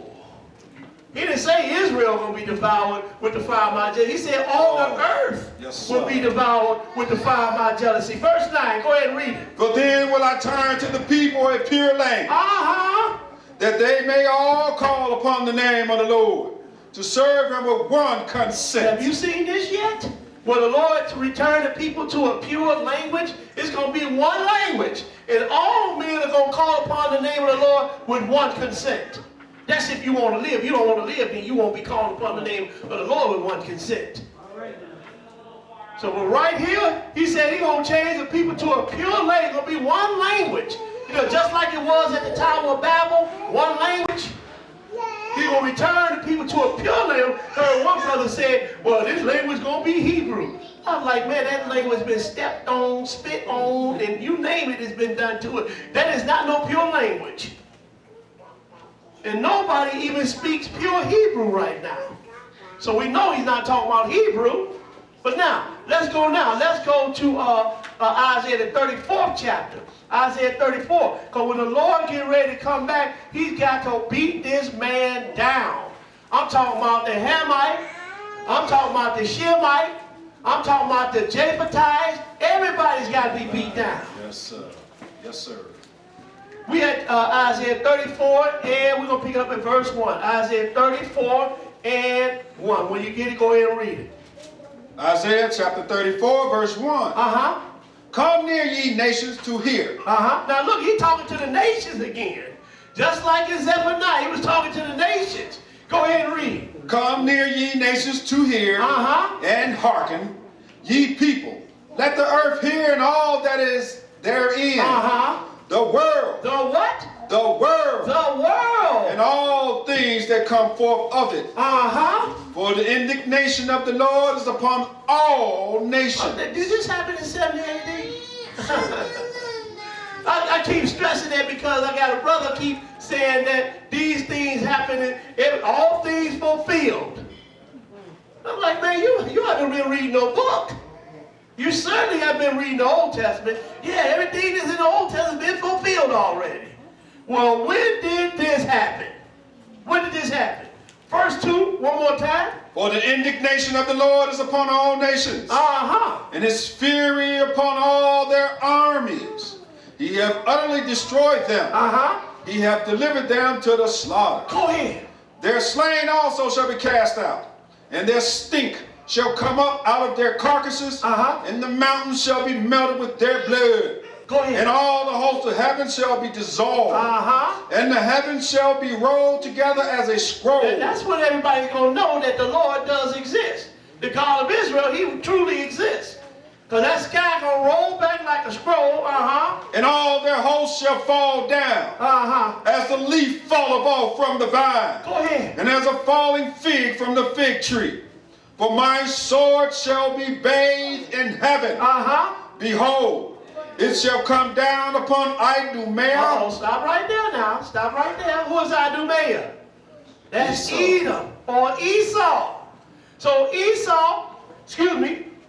A: He didn't say Israel going to be devoured with the fire of my jealousy. He said all the earth will be devoured with the fire of my jealousy. Verse 9. Go ahead and read it.
D: For then will I turn to the people a pure land, that they may all call upon the name of the Lord, to serve him with one consent.
A: Have you seen this yet? Will the Lord to return the people to a pure language? It's going to be one language. And all men are going to call upon the name of the Lord with one consent. That's if you want to live. If you don't want to live, then you won't be calling upon the name of the Lord with one consent. So but right here, he said he's going to change the people to a pure language. It's going to be one language. You know, just like it was at the Tower of Babel, one language. He's going to return the people to a pure language. Heard one brother said, well, this language is going to be Hebrew. I was like, man, that language has been stepped on, spit on, and you name it, it's been done to it. That is not no pure language. And nobody even speaks pure Hebrew right now. So we know he's not talking about Hebrew. But now, let's go to Isaiah the 34th chapter. Isaiah 34. Because when the Lord get ready to come back, he's got to beat this man down. I'm talking about the Hamite. I'm talking about the Shemite. I'm talking about the Japhethites. Everybody's got to be beat down.
D: Yes, sir. Yes, sir.
A: We had Isaiah 34, and we're going to pick it up at verse 1. Isaiah 34 and 1. When you get it, go ahead and read it.
D: Isaiah chapter 34, verse 1. Come near ye nations to hear.
A: Now look, he's talking to the nations again. Just like in Zephaniah, he was talking to the nations. Go ahead and read.
D: Come near ye nations to hear, and hearken, ye people. Let the earth hear and all that is therein. The world.
A: The what?
D: The world.
A: The world.
D: And all things that come forth of it. For the indignation of the Lord is upon all nations.
A: Did this happen in 70 AD? I keep stressing that because I got a brother keep saying that these things happen and all things fulfilled. I'm like, man, you haven't been reading no book. You certainly have been reading the Old Testament. Yeah, everything that's in the Old Testament has been fulfilled already. Well, when did this happen? When did this happen? Verse 2, one more time.
D: For the indignation of the Lord is upon all nations, and his fury upon all their armies. He hath utterly destroyed them. He hath delivered them to the slaughter.
A: Go ahead.
D: Their slain also shall be cast out, and their stink shall come up out of their carcasses, and the mountains shall be melted with their blood.
A: Go ahead.
D: And all the hosts of heaven shall be dissolved, and the heavens shall be rolled together as a scroll.
A: And that's when everybody's going to know that the Lord does exist. The God of Israel, he truly exists. Because that sky going to roll back like a scroll,
D: And all their hosts shall fall down, as the leaf falleth off from the vine,
A: Go ahead.
D: and as a falling fig from the fig tree. For my sword shall be bathed in heaven. Behold, it shall come down upon Idumea.
A: Stop right there now. Stop right there. Who is Idumea? That's
D: Esau.
A: Edom or Esau. So Esau,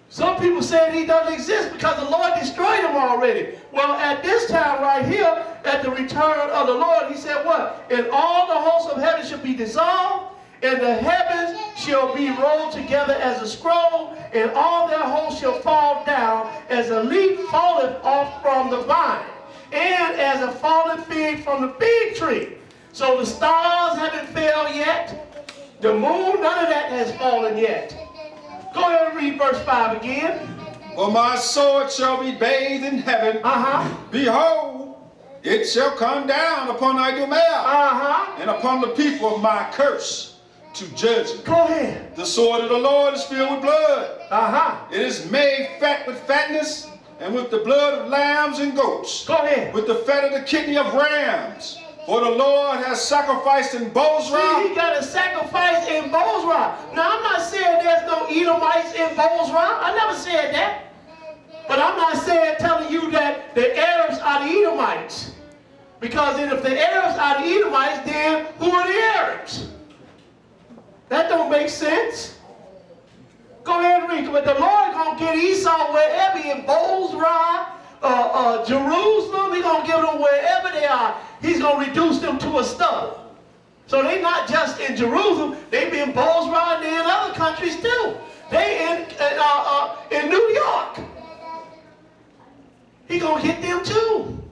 A: some people say he doesn't exist because the Lord destroyed him already. Well, at this time right here, at the return of the Lord, he said what? And all the hosts of heaven shall be dissolved, and the heavens shall be rolled together as a scroll, and all their hosts shall fall down as a leaf falleth off from the vine, and as a fallen fig from the fig tree. So the stars haven't fell yet. The moon, none of that has fallen yet. Go ahead and read verse 5 again.
D: For my sword shall be bathed in heaven. Behold, it shall come down upon Idumea, and upon the people of my curse, to judge them.
A: Go ahead.
D: The sword of the Lord is filled with blood. It is made fat with fatness, and with the blood of lambs and goats.
A: Go ahead.
D: With the fat of the kidney of rams. For the Lord has sacrificed in Bozrah.
A: See, he got a sacrifice in Bozrah. Now, I'm not saying there's no Edomites in Bozrah. I never said that. But I'm not telling you that the Arabs are the Edomites. Because then if the Arabs are the Edomites, then who are the Arabs? That don't make sense. Go ahead and read. But the Lord going to get Esau wherever he in Bozrah, Jerusalem. He's going to give them wherever they are. He's going to reduce them to a stubble. So they're not just in Jerusalem. They be in Bozrah and they're in other countries too. They in New York. He's going to get them too.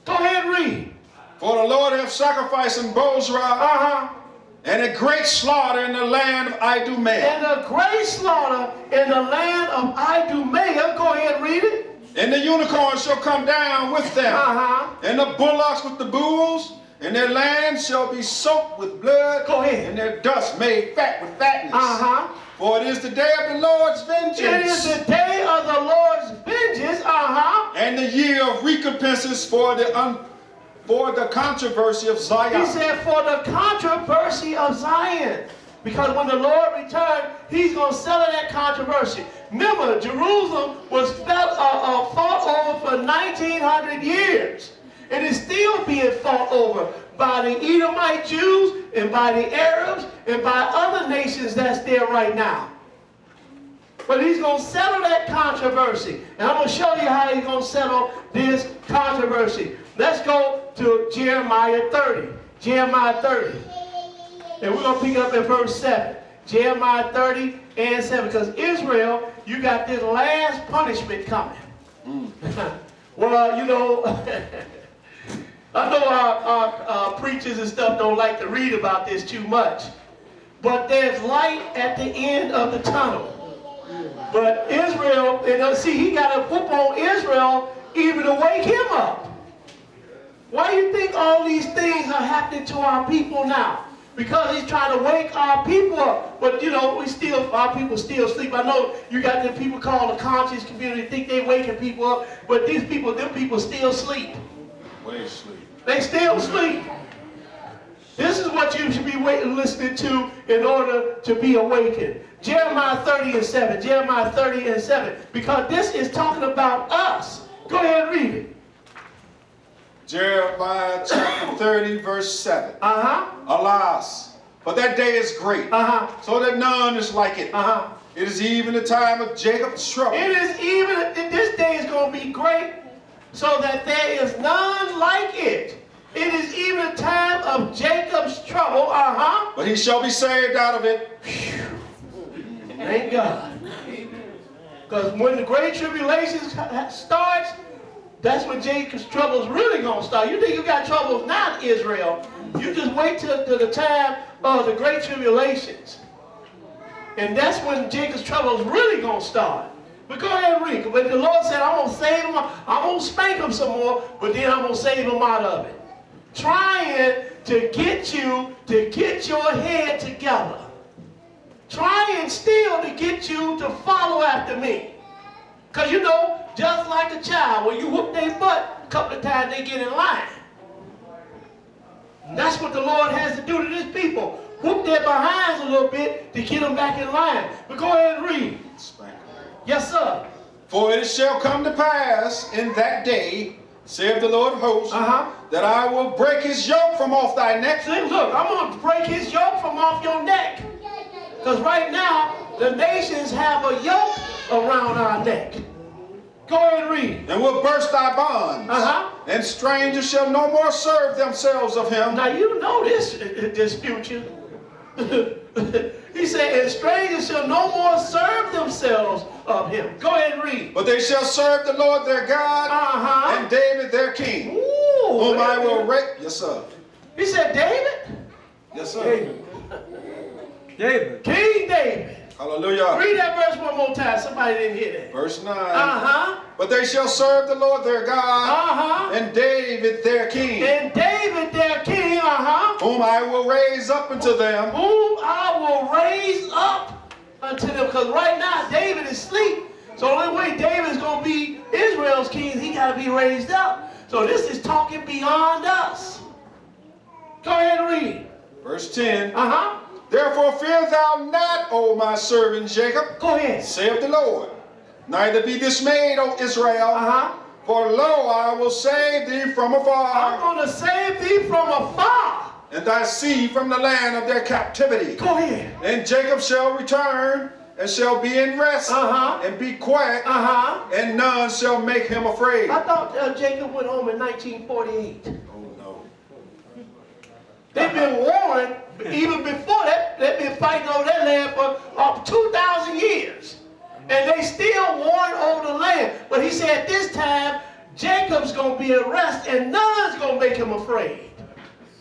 A: Go ahead and read.
B: For the Lord hath sacrificed in Bozrah, and a great slaughter in the land of Idumea.
A: And a great slaughter in the land of Idumea. Go ahead and read it.
B: And the unicorns shall come down with them, and the bullocks with the bulls, and their land shall be soaked with blood.
A: Go ahead.
B: And their dust made fat with fatness. For it is the day of the Lord's vengeance.
A: It is the day of the Lord's vengeance.
B: And the year of recompenses for the controversy of Zion.
A: He said, for the controversy of Zion. Because when the Lord returned, he's going to settle that controversy. Remember, Jerusalem was fought over for 1,900 years. It is still being fought over by the Edomite Jews and by the Arabs and by other nations that's there right now. But he's going to settle that controversy. And I'm going to show you how he's going to settle this controversy. Let's go to Jeremiah 30. Jeremiah 30. And we're going to pick up at verse 7. Jeremiah 30 and 7. Because Israel, you got this last punishment coming. Well, you know, I know our preachers and stuff don't like to read about this too much. But there's light at the end of the tunnel. But Israel, see, he got to whoop on Israel even to wake him up. Why do you think all these things are happening to our people now? Because he's trying to wake our people up. But, you know, our people still sleep. I know you got them people called the conscious community, think they waking people up. But them people still sleep.
B: They sleep.
A: They still sleep. This is what you should be listening to in order to be awakened. Jeremiah 30 and 7. Jeremiah 30 and 7. Because this is talking about us. Go ahead and read it.
B: Jeremiah chapter 30, verse 7. Alas, but that day is great, so that none is like it. It is even the time of Jacob's trouble.
A: This day is going to be great, so that there is none like it. It is even the time of Jacob's trouble.
B: But he shall be saved out of it.
A: Thank God. Because when the great tribulation starts, that's when Jacob's trouble is really going to start. You think you got troubles now in Israel. You just wait till the time of the great tribulations. And that's when Jacob's trouble is really going to start. But go ahead and read. But the Lord said, I'm going to save him. I'm going to spank him some more, but then I'm going to save him out of it. Trying to get you to get your head together. Trying still to get you to follow after me. Because you know, just like a child, when you whoop their butt, a couple of times they get in line. And that's what the Lord has to do to these people. Whoop their behinds a little bit to get them back in line. But go ahead and read. Yes, sir.
B: For it shall come to pass in that day, saith the Lord of hosts, that I will break his yoke from off thy neck.
A: See, look, I'm going to break his yoke from off your neck. Because right now, the nations have a yoke around our neck. Go ahead and read.
B: And will burst thy bonds. And strangers shall no more serve themselves of him.
A: Now you know this future. He said, and strangers shall no more serve themselves of him. Go ahead and read.
B: But they shall serve the Lord their God and David their king.
A: Ooh,
B: whom I will raise. Yes, sir.
A: He said, David?
B: Yes, sir.
C: David.
A: King David.
B: Hallelujah.
A: Read that verse one more time. Somebody didn't hear that.
B: Verse 9. But they shall serve the Lord their God and David their king.
A: And David their king,
B: whom I will raise up unto them.
A: Whom I will raise up unto them. Because right now David is asleep. So the only way David is going to be Israel's king, he got to be raised up. So this is talking beyond us. Go ahead and read.
B: Verse 10.
A: Uh-huh.
B: Therefore fear thou not, O my servant Jacob.
A: Go ahead.
B: Saith the Lord.
D: Neither be dismayed, O Israel. For lo, I will save thee from
A: I'm
D: afar,
A: going to save thee from afar.
D: and thy seed from the land of their captivity.
A: Go ahead.
D: And Jacob shall return, and shall be in rest, and be quiet, and none shall make him afraid.
A: I thought Jacob went home in 1948.
D: Oh no.
A: They've been warned even before that. They've been fighting over that land for 2,000 years. And they still warn over the land. But he said this time, Jacob's going to be at rest and none's going to make him afraid.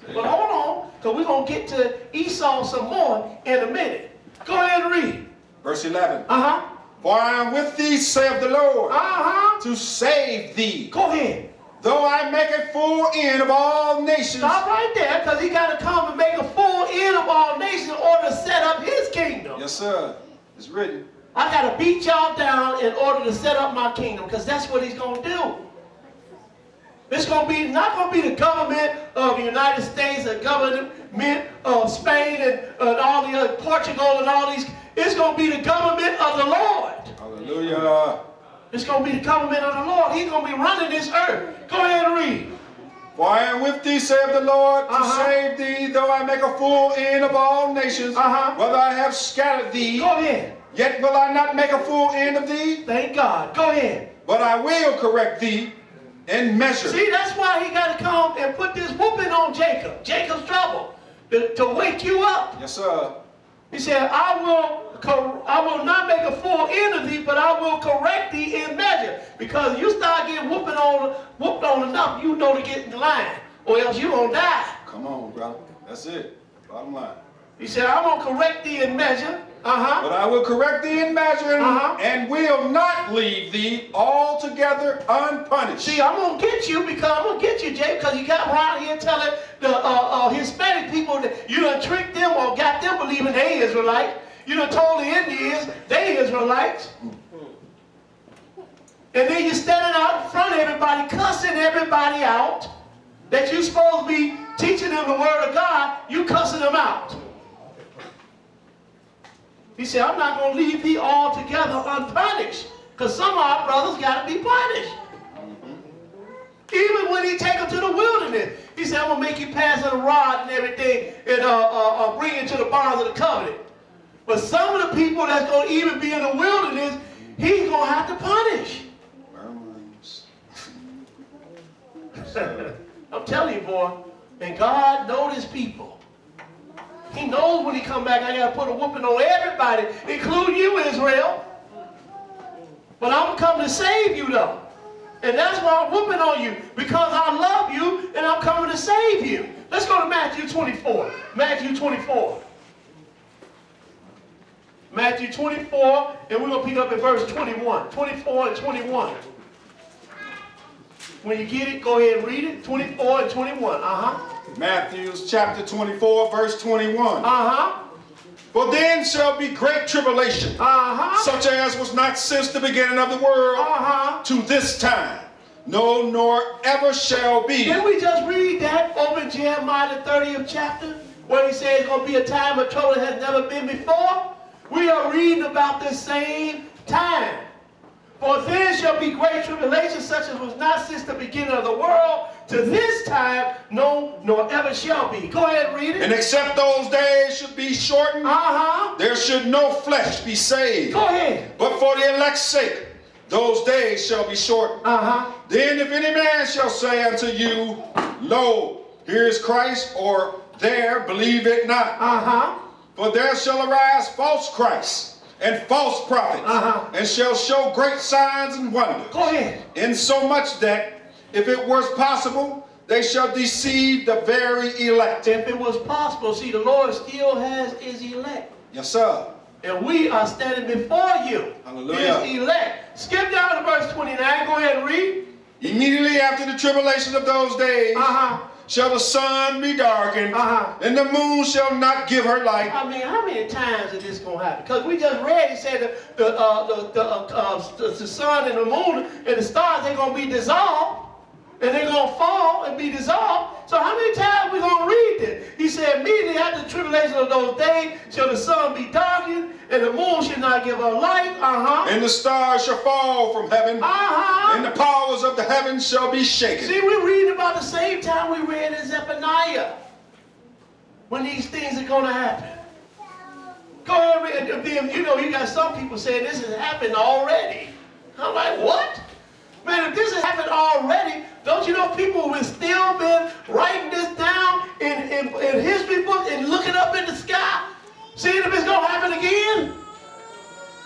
A: But hold on, because we're going to get to Esau some more in a minute. Go ahead and read.
D: Verse 11.
A: Uh-huh.
D: For I am with thee, saith the Lord,
A: Uh-huh.
D: to save thee.
A: Go ahead.
D: Though I make a full end of all nations.
A: Stop right there, because he got to come and make a full end of all nations in order to set up his kingdom.
D: Yes, sir. It's written.
A: I got to beat y'all down in order to set up my kingdom, because that's what he's going to do. It's going to be not going to be the government of the United States, the government of Spain and all the other, Portugal and all these. It's going to be the government of the Lord.
D: Hallelujah.
A: It's going to be the government of the Lord. He's going to be running this earth. Go ahead and read.
D: For I am with thee, saith the Lord, to save thee, though I make a full end of all nations. Whether I have scattered thee,
A: Go ahead.
D: yet will I not make a full end of thee.
A: Thank God. Go ahead.
D: But I will correct thee in measure.
A: See, that's why he got to come and put this whooping on Jacob. Jacob's trouble. To wake you up.
D: Yes, sir.
A: He said, I will not make a full end of thee, but I will correct thee in measure. Because you start getting whooped on enough, you know to get in line, or else you're going to die.
D: Come on, brother. That's it. Bottom line.
A: He said, I'm going to correct thee in measure.
D: But I will correct thee in measure, and will not leave thee altogether unpunished.
A: See, I'm going to get you, because I'm going to get you, Jay, because you got around here telling the Hispanic people that you done tricked them or got them believing they Israelites. You done told the Indians they Israelites. And then you're standing out in front of everybody, cussing everybody out, that you're supposed to be teaching them the word of God, you cussing them out. He said, I'm not going to leave thee altogether unpunished, because some of our brothers got to be punished. Even when he take them to the wilderness, he said, I'm going to make you pass on the rod and everything, and bring you to the bonds of the covenant. But some of the people that's going to even be in the wilderness, he's going to have to punish. I'm telling you, boy, and God knows his people. He knows when he come back, I got to put a whooping on everybody, including you, Israel. But I'm coming to save you, though. And that's why I'm whooping on you, because I love you, and I'm coming to save you. Let's go to Matthew 24. Matthew 24. Matthew 24, and we're going to pick up at verse 21. 24 and 21. When you get it, go ahead and read it. 24 and 21.
D: Matthew chapter 24, verse 21. For then shall be great tribulation, such as was not since the beginning of the world to this time, no, nor ever shall be.
A: Didn't we just read that over in Jeremiah the 30th chapter, where he says it's going to be a time of trouble that has never been before? We are reading about the same time. For then shall be great tribulation, such as was not since the beginning of the world, to this time, no, nor ever shall be. Go ahead and read it.
D: And except those days should be shortened, there should no flesh be saved.
A: Go ahead.
D: But for the elect's sake, those days shall be shortened. Then if any man shall say unto you, Lo, here is Christ, or there, believe it not. For there shall arise false Christs and false prophets, and shall show great signs and wonders.
A: Go ahead.
D: Insomuch that, if it was possible, they shall deceive the very elect.
A: If it was possible, see, the Lord still has his elect.
D: Yes, sir.
A: And we are standing before you.
D: Hallelujah.
A: His elect. Skip down to verse 29. Go ahead and read.
D: Immediately after the tribulation of those days, shall the sun be darkened, and the moon shall not give her light.
A: I mean, how many times is this going to happen? Because we just read, it said the sun and the moon and the stars, they're going to be dissolved. and they're going to fall and be dissolved. So how many times we going to read this? He said, immediately after the tribulation of those days shall the sun be darkened, and the moon shall not give her light.
D: And the stars shall fall from heaven. And the powers of the heavens shall be shaken.
A: See, we're reading about the same time we read in Zephaniah, when these things are going to happen. Go ahead and read. You know, you got some people saying this has happened already. I'm like, what? Man, if this has happened already, don't you know people have still been writing this down in history books and looking up in the sky, seeing if it's going to happen again?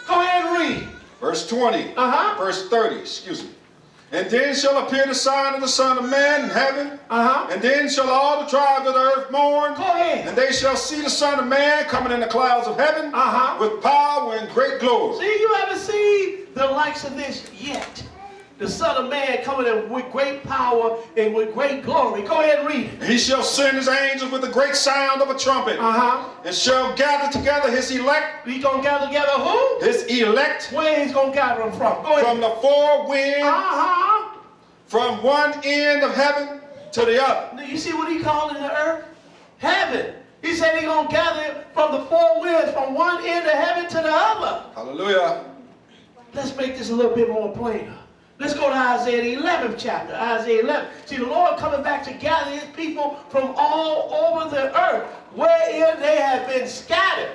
A: Go ahead and read.
D: Verse 20. Verse 30, excuse me. And then shall appear the sign of the Son of Man in heaven. And then shall all the tribes of the earth mourn.
A: Go ahead.
D: And they shall see the Son of Man coming in the clouds of heaven with power and great glory.
A: See, you haven't seen the likes of this yet. The Son of Man coming in with great power and with great glory. Go ahead and read it.
D: He shall send his angels with the great sound of a trumpet. And shall gather together his elect.
A: He's going to gather together who?
D: His elect.
A: Where he's going to gather them from? Go ahead.
D: From the four winds. From one end of heaven to the other.
A: Now, you see what he called in the earth? Heaven. He said he's going to gather from the four winds, from one end of heaven to the other.
D: Hallelujah.
A: Let's make this a little bit more plainer. Let's go to Isaiah the 11th chapter. Isaiah 11. See, the Lord coming back to gather his people from all over the earth, wherein they have been scattered.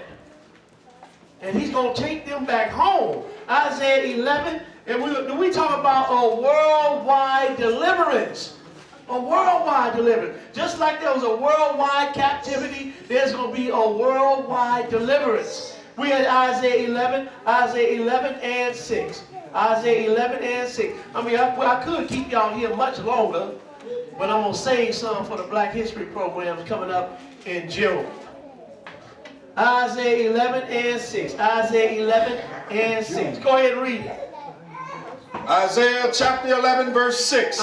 A: And he's going to take them back home. Isaiah 11. And we talk about a worldwide deliverance. A worldwide deliverance. Just like there was a worldwide captivity, there's going to be a worldwide deliverance. We had Isaiah 11 and 6. Isaiah 11 and 6. I mean, I could keep y'all here much longer, but I'm going to save some for the Black History programs coming up in June. Isaiah 11 and 6. Isaiah 11 and 6. Go ahead and read it.
D: Isaiah chapter 11 verse 6.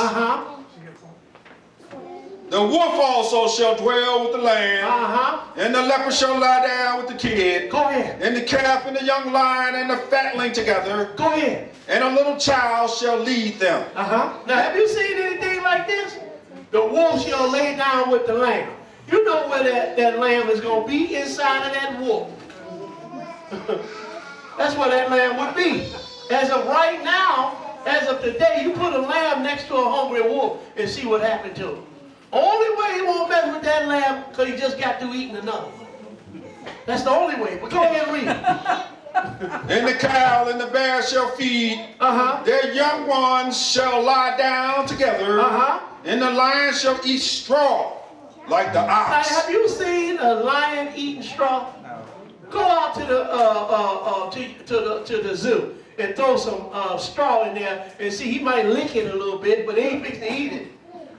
D: The wolf also shall dwell with the lamb, and the leopard shall lie down with the kid.
A: Go ahead.
D: And the calf and the young lion and the fatling together.
A: Go ahead.
D: And a little child shall lead them.
A: Now, have you seen anything like this? The wolf shall lay down with the lamb. You know where that lamb is going to be, inside of that wolf. That's where that lamb would be. As of right now, as of today, you put a lamb next to a hungry wolf and see what happened to him. Only way he won't mess with that lamb because he just got through eating another one. That's the only way. But go ahead and read it.
D: And the cow and the bear shall feed. Their young ones shall lie down together. And the lion shall eat straw like the ox.
A: Now, have you seen a lion eating straw?
C: No.
A: Go out to the zoo and throw some straw in there and see. He might lick it a little bit, but he ain't fixing to eat it.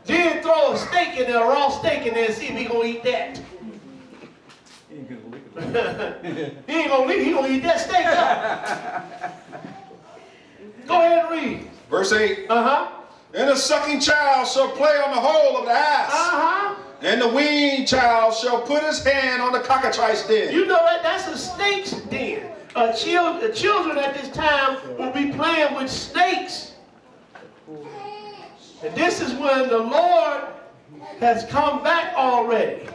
A: Then throw a steak in there, a raw steak in there, and see if he gonna eat that.
C: He ain't gonna lick it.
A: He ain't gonna lick it. He gonna eat that steak up. Go ahead and read.
D: Verse 8. And a sucking child shall play on the hole of the ass. And the weaned child shall put his hand on the cockatrice den.
A: You know that's a snake's den. Children at this time will be playing with snakes. And this is when the Lord has come back already.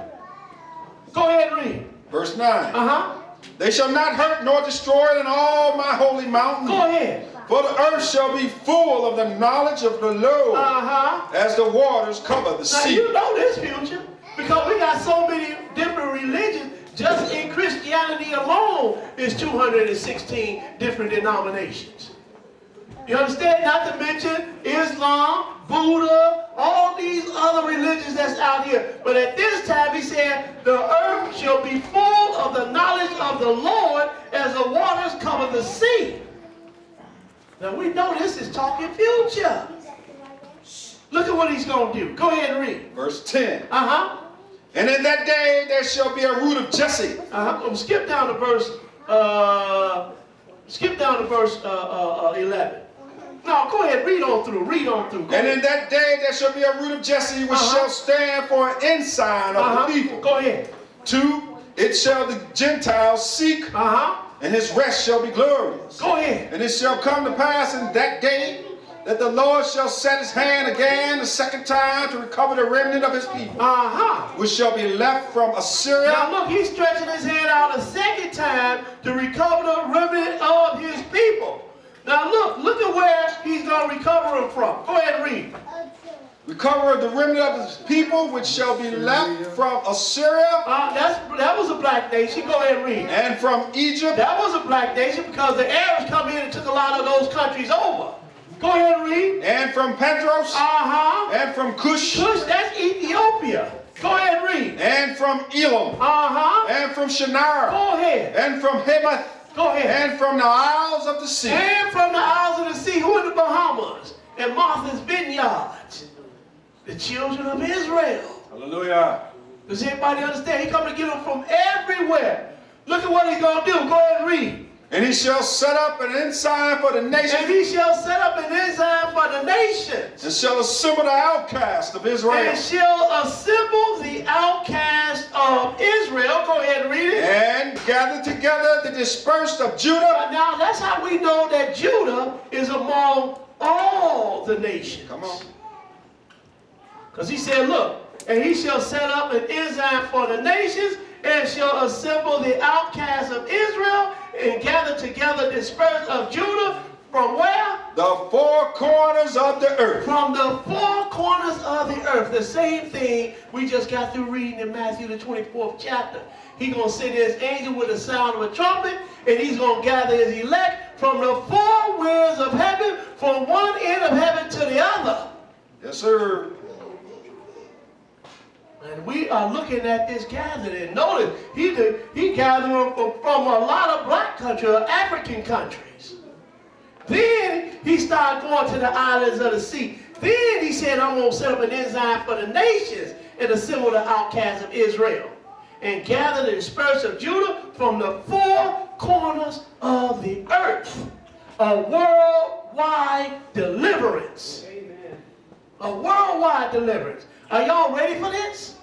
A: Go ahead and read.
D: Verse 9. They shall not hurt nor destroy in all my holy mountain.
A: Go ahead.
D: For the earth shall be full of the knowledge of the Lord as the waters cover the sea.
A: Now you know this, future, because we got so many different religions. Just in Christianity alone is 216 different denominations. You understand? Not to mention Islam, Buddha, all these other religions that's out here. But at this time, he said, the earth shall be full of the knowledge of the Lord as the waters cover the sea. Now we know this is talking future. Look at what he's going to do. Go ahead and read.
D: Verse 10. And in that day there shall be a root of Jesse.
A: Skip down to verse 11. No, go ahead, read on through.
D: And in that day there shall be a root of Jesse, which shall stand for an ensign of the people.
A: Go ahead.
D: 2, it shall the Gentiles seek, and his rest shall be glorious.
A: Go ahead.
D: And it shall come to pass in that day that the Lord shall set his hand again the second time to recover the remnant of his people, which shall be left from Assyria.
A: Now look, he's stretching his hand out a second time to recover the remnant of his people. Now look at where he's going to recover them from. Go ahead and read.
D: Recover the remnant of his people, which shall be left from Assyria.
A: That was a black nation. Go ahead and read.
D: And from Egypt.
A: That was a black nation because the Arabs come in and took a lot of those countries over. Go ahead and read.
D: And from Petros. And from Cush.
A: Cush, that's Ethiopia. Go ahead and read.
D: And from Elam. And from Shinar.
A: Go ahead.
D: And from Hamath.
A: Go ahead.
D: And from the isles of the sea.
A: And from the isles of the sea. Who in the Bahamas? And Martha's Vineyards. The children of Israel.
D: Hallelujah.
A: Does everybody understand? He come to get them from everywhere. Look at what he's going to do. Go ahead and read.
D: And he shall set up an ensign for the nations.
A: And he shall set up an ensign for the nations.
D: And shall assemble the outcast of Israel.
A: And shall assemble the outcast of Israel. Go ahead and read it.
D: And gather together the dispersed of Judah.
A: Now that's how we know that Judah is among all the nations.
D: Come on.
A: Because he said, look, and he shall set up an ensign for the nations, and shall assemble the outcasts of Israel, and gather together the dispersed of Judah, from where?
D: The four corners of the earth.
A: From the four corners of the earth. The same thing we just got through reading in Matthew the 24th chapter. He's going to send his angel with the sound of a trumpet, and he's going to gather his elect from the four winds of heaven, from one end of heaven to the other.
D: Yes, sir.
A: And we are looking at this gathering. Notice, he gathered them from a lot of black countries, or African countries. Then he started going to the islands of the sea. Then he said, I'm going to set up an ensign for the nations and assemble the outcasts of Israel. And gather the dispersed of Judah from the four corners of the earth. A worldwide deliverance. Amen. A worldwide deliverance. Are y'all ready for this?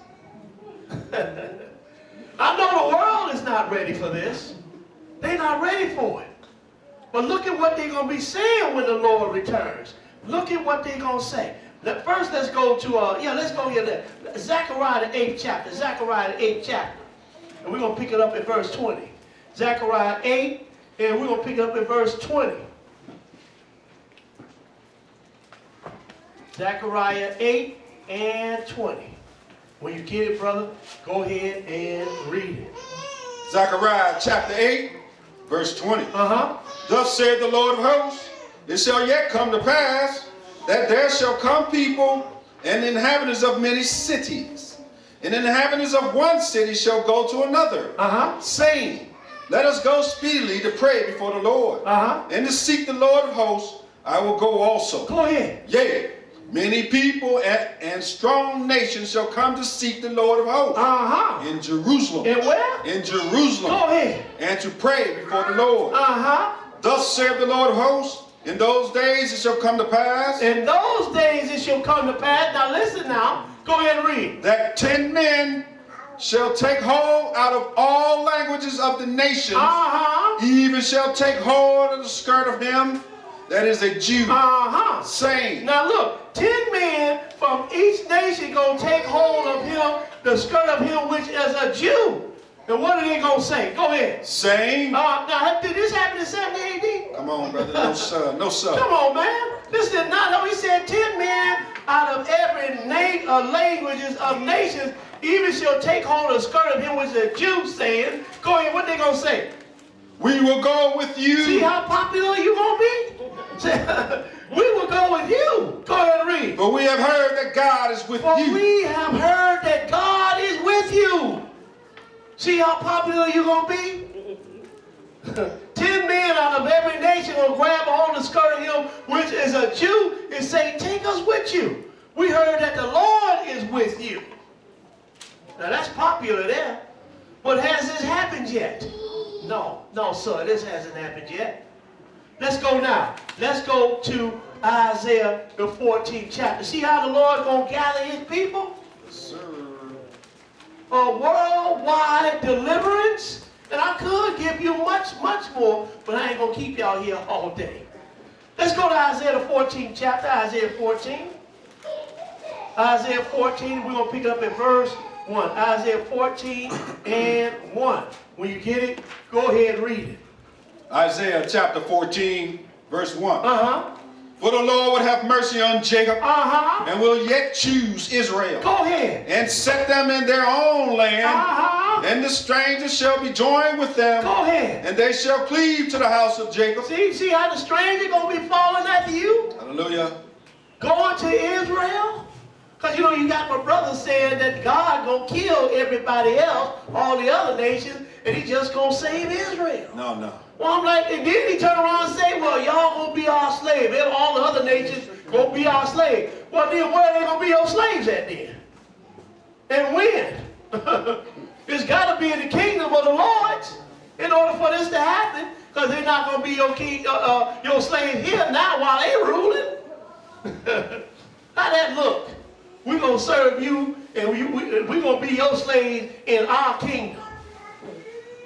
A: I know the world is not ready for this. They're not ready for it. But look at what they're going to be saying when the Lord returns. Look at what they're going to say. First, let's go to, let's go here. Zechariah the 8th chapter. Zechariah the 8th chapter. And we're going to pick it up at verse 20. Zechariah 8, and we're going to pick it up at verse 20. Zechariah 8 and 20. When you get it, brother, go ahead and read it.
D: Zechariah chapter 8, verse 20. Thus saith the Lord of hosts, it shall yet come to pass that there shall come people and inhabitants of many cities, and inhabitants of one city shall go to another, saying, let us go speedily to pray before the Lord, and to seek the Lord of hosts. I will go also.
A: Go ahead.
D: Yea, many people and strong nations shall come to seek the Lord of hosts. In Jerusalem.
A: In where?
D: In Jerusalem.
A: Go ahead.
D: And to pray before the Lord. Thus saith the Lord of hosts, in those days it shall come to pass.
A: In those days it shall come to pass. Now listen now. Go ahead and read.
D: That 10 men shall take hold out of all languages of the nations. Even shall take hold of the skirt of him that is a Jew. Saying.
A: Now look, 10 men from each nation going to take hold of him, the skirt of him which is a Jew. And what are they going to say? Go ahead.
D: Saying.
A: Now, did this happen in 70 AD?
D: Come on, brother. No, sir. No, sir.
A: Come on, man. This did not know. He said 10 men out of every languages of nations even shall take hold of the skirt of him which is a Jew, saying, go ahead, what they going to say?
D: We will go with you.
A: See how popular you going to be? We will go with you. Go ahead and read.
D: For we have heard that God is with you.
A: For we have heard that God is with you. See how popular you're going to be? 10 men out of every nation will grab a hold of the skirt of him, which is a Jew, and say, take us with you. We heard that the Lord is with you. Now that's popular there. But has this happened yet? No, sir, this hasn't happened yet. Let's go now. Let's go to Isaiah the 14th chapter. See how the Lord going to gather his people?
D: Sir.
A: A worldwide deliverance. And I could give you much, much more, but I ain't going to keep y'all here all day. Let's go to Isaiah the 14th chapter, Isaiah 14. Isaiah 14, we're going to pick up at verse 1. Isaiah 14 and 1. When you get it, go ahead and read it.
B: Isaiah chapter 14, verse 1.
A: Uh-huh.
B: For the Lord would have mercy on Jacob,
A: Uh-huh.
B: and will yet choose Israel,
A: Go ahead.
B: and set them in their own land,
A: Uh-huh.
B: and the strangers shall be joined with them,
A: Go ahead.
B: and they shall cleave to the house of Jacob.
A: See how the stranger going to be falling after you?
B: Hallelujah.
A: Going to Israel? Because, you know, you got my brother saying that God going to kill everybody else, all the other nations, and he just going to save Israel.
B: No.
A: Well, I'm like, and then he turn around and say, well, y'all going to be our slave. And all the other nations going to be our slave. Well, then where are they going to be your slaves at then? And when? It's got to be in the kingdom of the Lord in order for this to happen, because they're not going to be your king, your slave here now while they ruling. How that look? We're going to serve you, and we're going to be your slaves in our kingdom.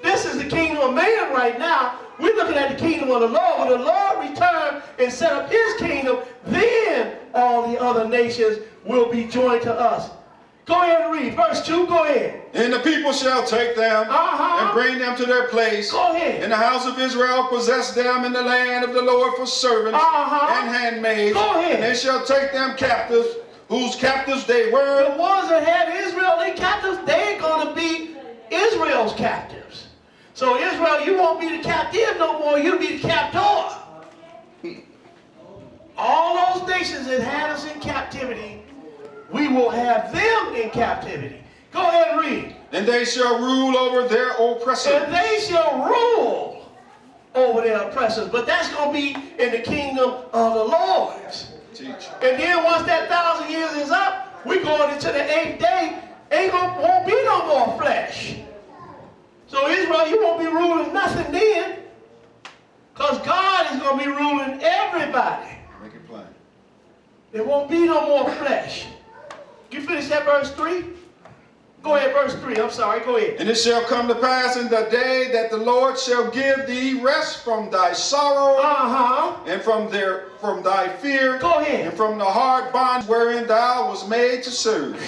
A: This is the kingdom of man right now. We're looking at the kingdom of the Lord. When the Lord return and set up his kingdom, then all the other nations will be joined to us. Go ahead and read. Verse 2, go ahead.
B: And the people shall take them, and bring them to their place.
A: Go ahead.
B: And the house of Israel possess them in the land of the Lord for servants and handmaids.
A: Go ahead.
B: And they shall take them captives, whose captives they were.
A: The ones that had Israel, they captives, they're going to be Israel's captives. So Israel, you won't be the captive no more, you'll be the captor. All those nations that had us in captivity, we will have them in captivity. Go ahead and read.
B: And they shall rule over their oppressors.
A: And they shall rule over their oppressors. But that's going to be in the kingdom of the Lord.
B: Teach.
A: And then once that 1,000 years is up, we're going into the 8th day. Won't be no more flesh. So Israel, you won't be ruling nothing then. Because God is going to be ruling everybody.
B: Make it plain.
A: There won't be no more flesh. You finish that verse 3? Go ahead, verse 3. I'm sorry. Go ahead.
B: And it shall come to pass in the day that the Lord shall give thee rest from thy sorrow, and from thy fear,
A: Go ahead.
B: and from the hard bonds wherein thou was made to serve.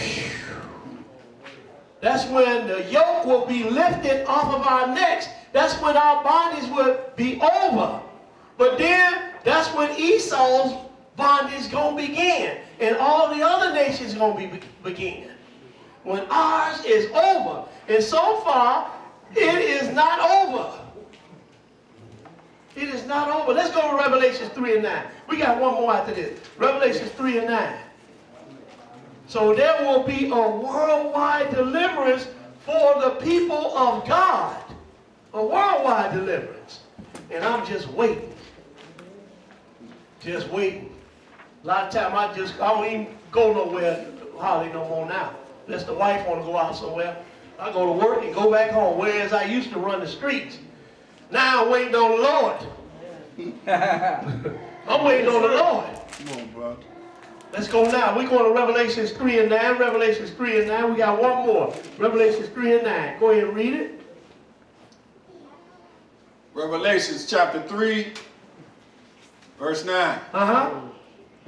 A: That's when the yoke will be lifted off of our necks. That's when our bondage will be over. But then, that's when Esau's bondage going to begin. And all the other nations going to begin. When ours is over. And so far, it is not over. It is not over. Let's go to Revelation 3 and 9. We got one more after this. Revelation 3 and 9. So there will be a worldwide deliverance for the people of God. A worldwide deliverance. And I'm just waiting. Just waiting. A lot of time I don't even go nowhere hardly no more now. Unless the wife want to go out somewhere. I go to work and go back home. Whereas I used to run the streets. Now I'm waiting on the Lord. I'm waiting on the Lord.
D: Come on, brother.
A: Let's go now. We're going to Revelations 3 and 9. Revelations 3 and 9. We got one more. Revelations 3 and 9. Go ahead and read it.
B: Revelations chapter 3, verse 9.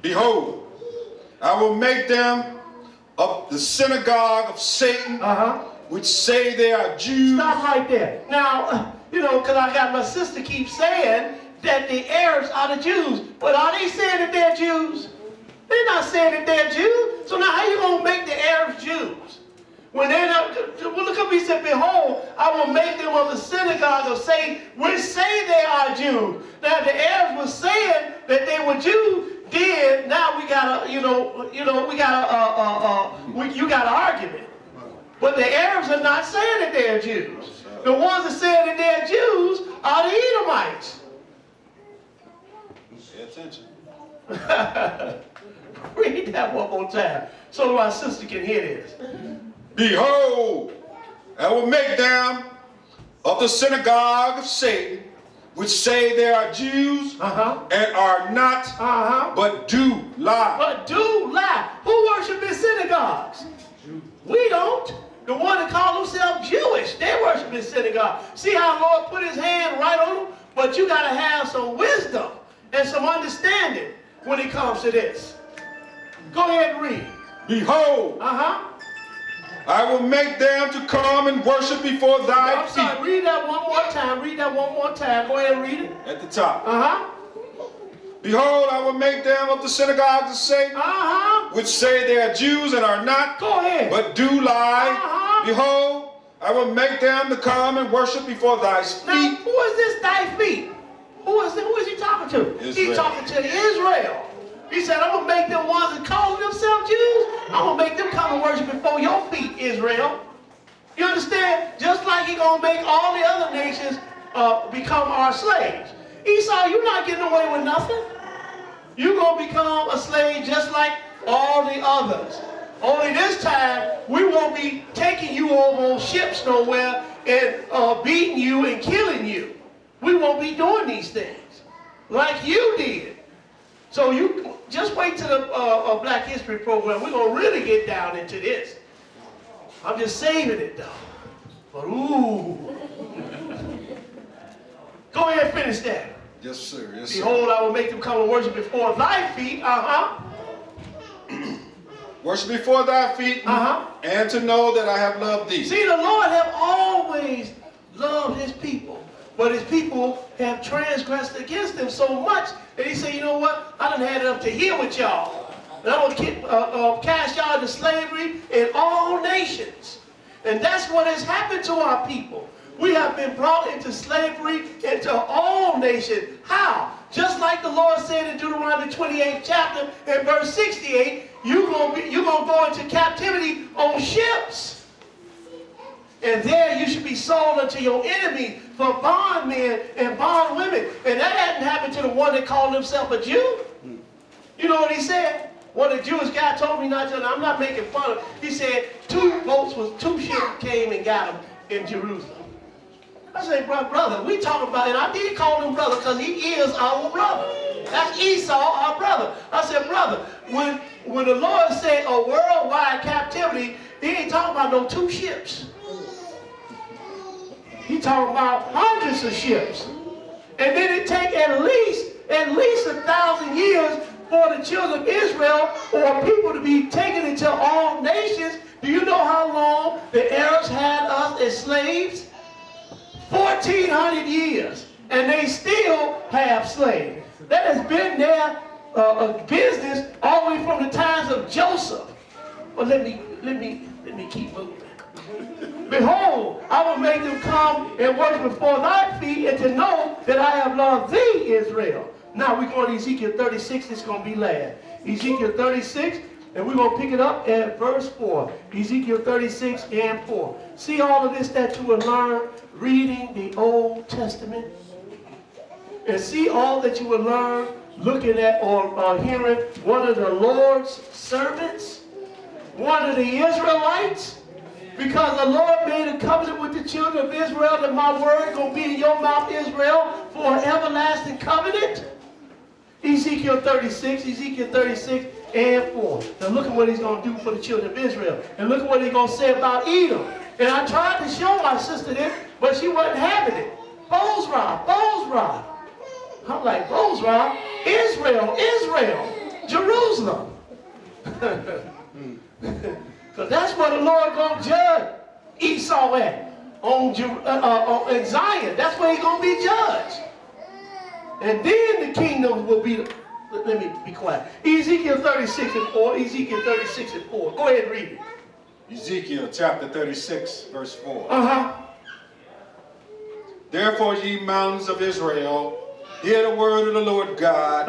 B: Behold, I will make them of the synagogue of Satan, which say they are Jews.
A: Stop right there. Now, because I got my sister keep saying that the Arabs are the Jews. But are they saying that they're Jews? They're not saying that they're Jews. So now how you going to make the Arabs Jews? When they're not, look up, he said, behold, I will make them of the synagogue of Satan, which say they are Jews. Now the Arabs were saying that they were Jews. Then now we got a, you got an argument. But the Arabs are not saying that they're Jews. The ones that say that they're Jews are the Edomites.
B: Pay attention.
A: Read that one more time so my sister can hear this.
B: Behold, I will make them of the synagogue of Satan, which say they are Jews and are not, but do lie.
A: But do lie. Who worship in synagogues? We don't. The one that call themselves Jewish, they worship in synagogue. See how the Lord put his hand right on them? But you got to have some wisdom. and some understanding when it comes to this. Go ahead and read.
D: Behold, I will make them to come and worship before thy
A: I'm sorry,
D: feet.
A: read that one more time. Read that one more time. Go ahead and read it.
D: At the top.
A: Uh-huh.
D: Behold, I will make them of the synagogues of Satan,
A: Uh-huh.
D: which say they are Jews and are not,
A: Go ahead.
D: but do lie.
A: Uh-huh.
D: Behold, I will make them to come and worship before thy
A: Now,
D: feet.
A: who is this thy feet? Who is he talking to? He's
D: Israel.
A: talking to Israel. He said, I'm going to make them ones that call themselves Jews. I'm going to make them come and worship before your feet, Israel. You understand? Just like he's going to make all the other nations become our slaves. Esau, you're not getting away with nothing. You're going to become a slave just like all the others. Only this time, we won't be taking you over on ships nowhere and beating you and killing you. We won't be doing these things like you did. So you just wait till the Black History program. We're going to really get down into this. I'm just saving it, though. But, ooh. Go ahead and finish that.
D: Yes, sir. Yes, sir.
A: Behold, I will make them come and worship before thy feet.
D: Worship before thy feet, and to know that I have loved thee.
A: See, the Lord have always loved his people. But his people have transgressed against him so much that he said, you know what? I done had it up to here with y'all. And I'm going to cast y'all into slavery in all nations. And that's what has happened to our people. We have been brought into slavery into all nations. How? Just like the Lord said in Deuteronomy 28th chapter and verse 68, you're going to go into captivity on ships. And there you should be sold unto your enemy for bondmen and bondwomen. And that hadn't happened to the one that called himself a Jew. You know what he said? One of the Jewish guy told me not to, and I'm not making fun of him. He said two ships came and got him in Jerusalem. I said, brother, we talking about, and I did call him brother because he is our brother. That's Esau, our brother. I said, brother, when the Lord said a worldwide captivity, he ain't talking about no two ships. He talking about hundreds of ships. And then it take at least 1,000 years for the children of Israel or people to be taken into all nations. Do you know how long the Arabs had us as slaves? 1,400 years. And they still have slaves. That has been their business all the way from the times of Joseph. Well, let me keep moving. Behold, I will make them come and worship before thy feet, and to know that I have loved thee, Israel. Now we're going to Ezekiel 36. It's going to be last. Ezekiel 36, and we're going to pick it up at verse 4. Ezekiel 36 and 4. See all of this that you will learn reading the Old Testament? And see all that you will learn looking at or hearing one of the Lord's servants, one of the Israelites. Because the Lord made a covenant with the children of Israel that my word is going to be in your mouth, Israel, for an everlasting covenant. Ezekiel 36 and 4. Now look at what he's going to do for the children of Israel. And look at what he's going to say about Edom. And I tried to show my sister this, but she wasn't having it. Bozrah. I'm like, Bozrah? Israel. Jerusalem. Because that's where the Lord going to judge Esau at. On Zion. That's where he's going to be judged. And then the kingdom will be... Let me be quiet. Ezekiel 36 and 4. Ezekiel 36 and 4. Go ahead and read it.
D: Ezekiel chapter 36, verse 4. Therefore, ye mountains of Israel, hear the word of the Lord God.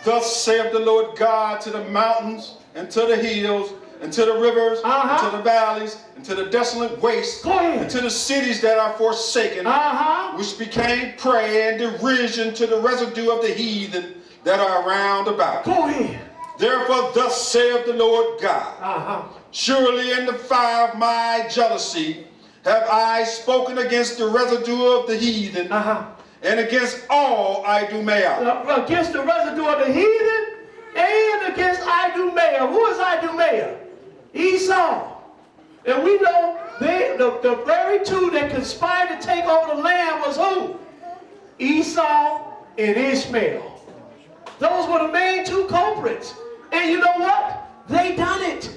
D: Thus saith the Lord God to the mountains and to the hills, and to the rivers, and to the valleys, and to the desolate wastes, and to the cities that are forsaken, which became prey and derision to the residue of the heathen that are round about.
A: Go ahead.
D: Therefore thus saith the Lord God, surely in the fire of my jealousy have I spoken against the residue of the heathen, and against all Idumea.
A: Against the residue of the heathen, and against Idumea. Who is Idumea? Esau. And we know the very two that conspired to take over the land was who? Esau and Ishmael. Those were the main two culprits. And you know what? They done it.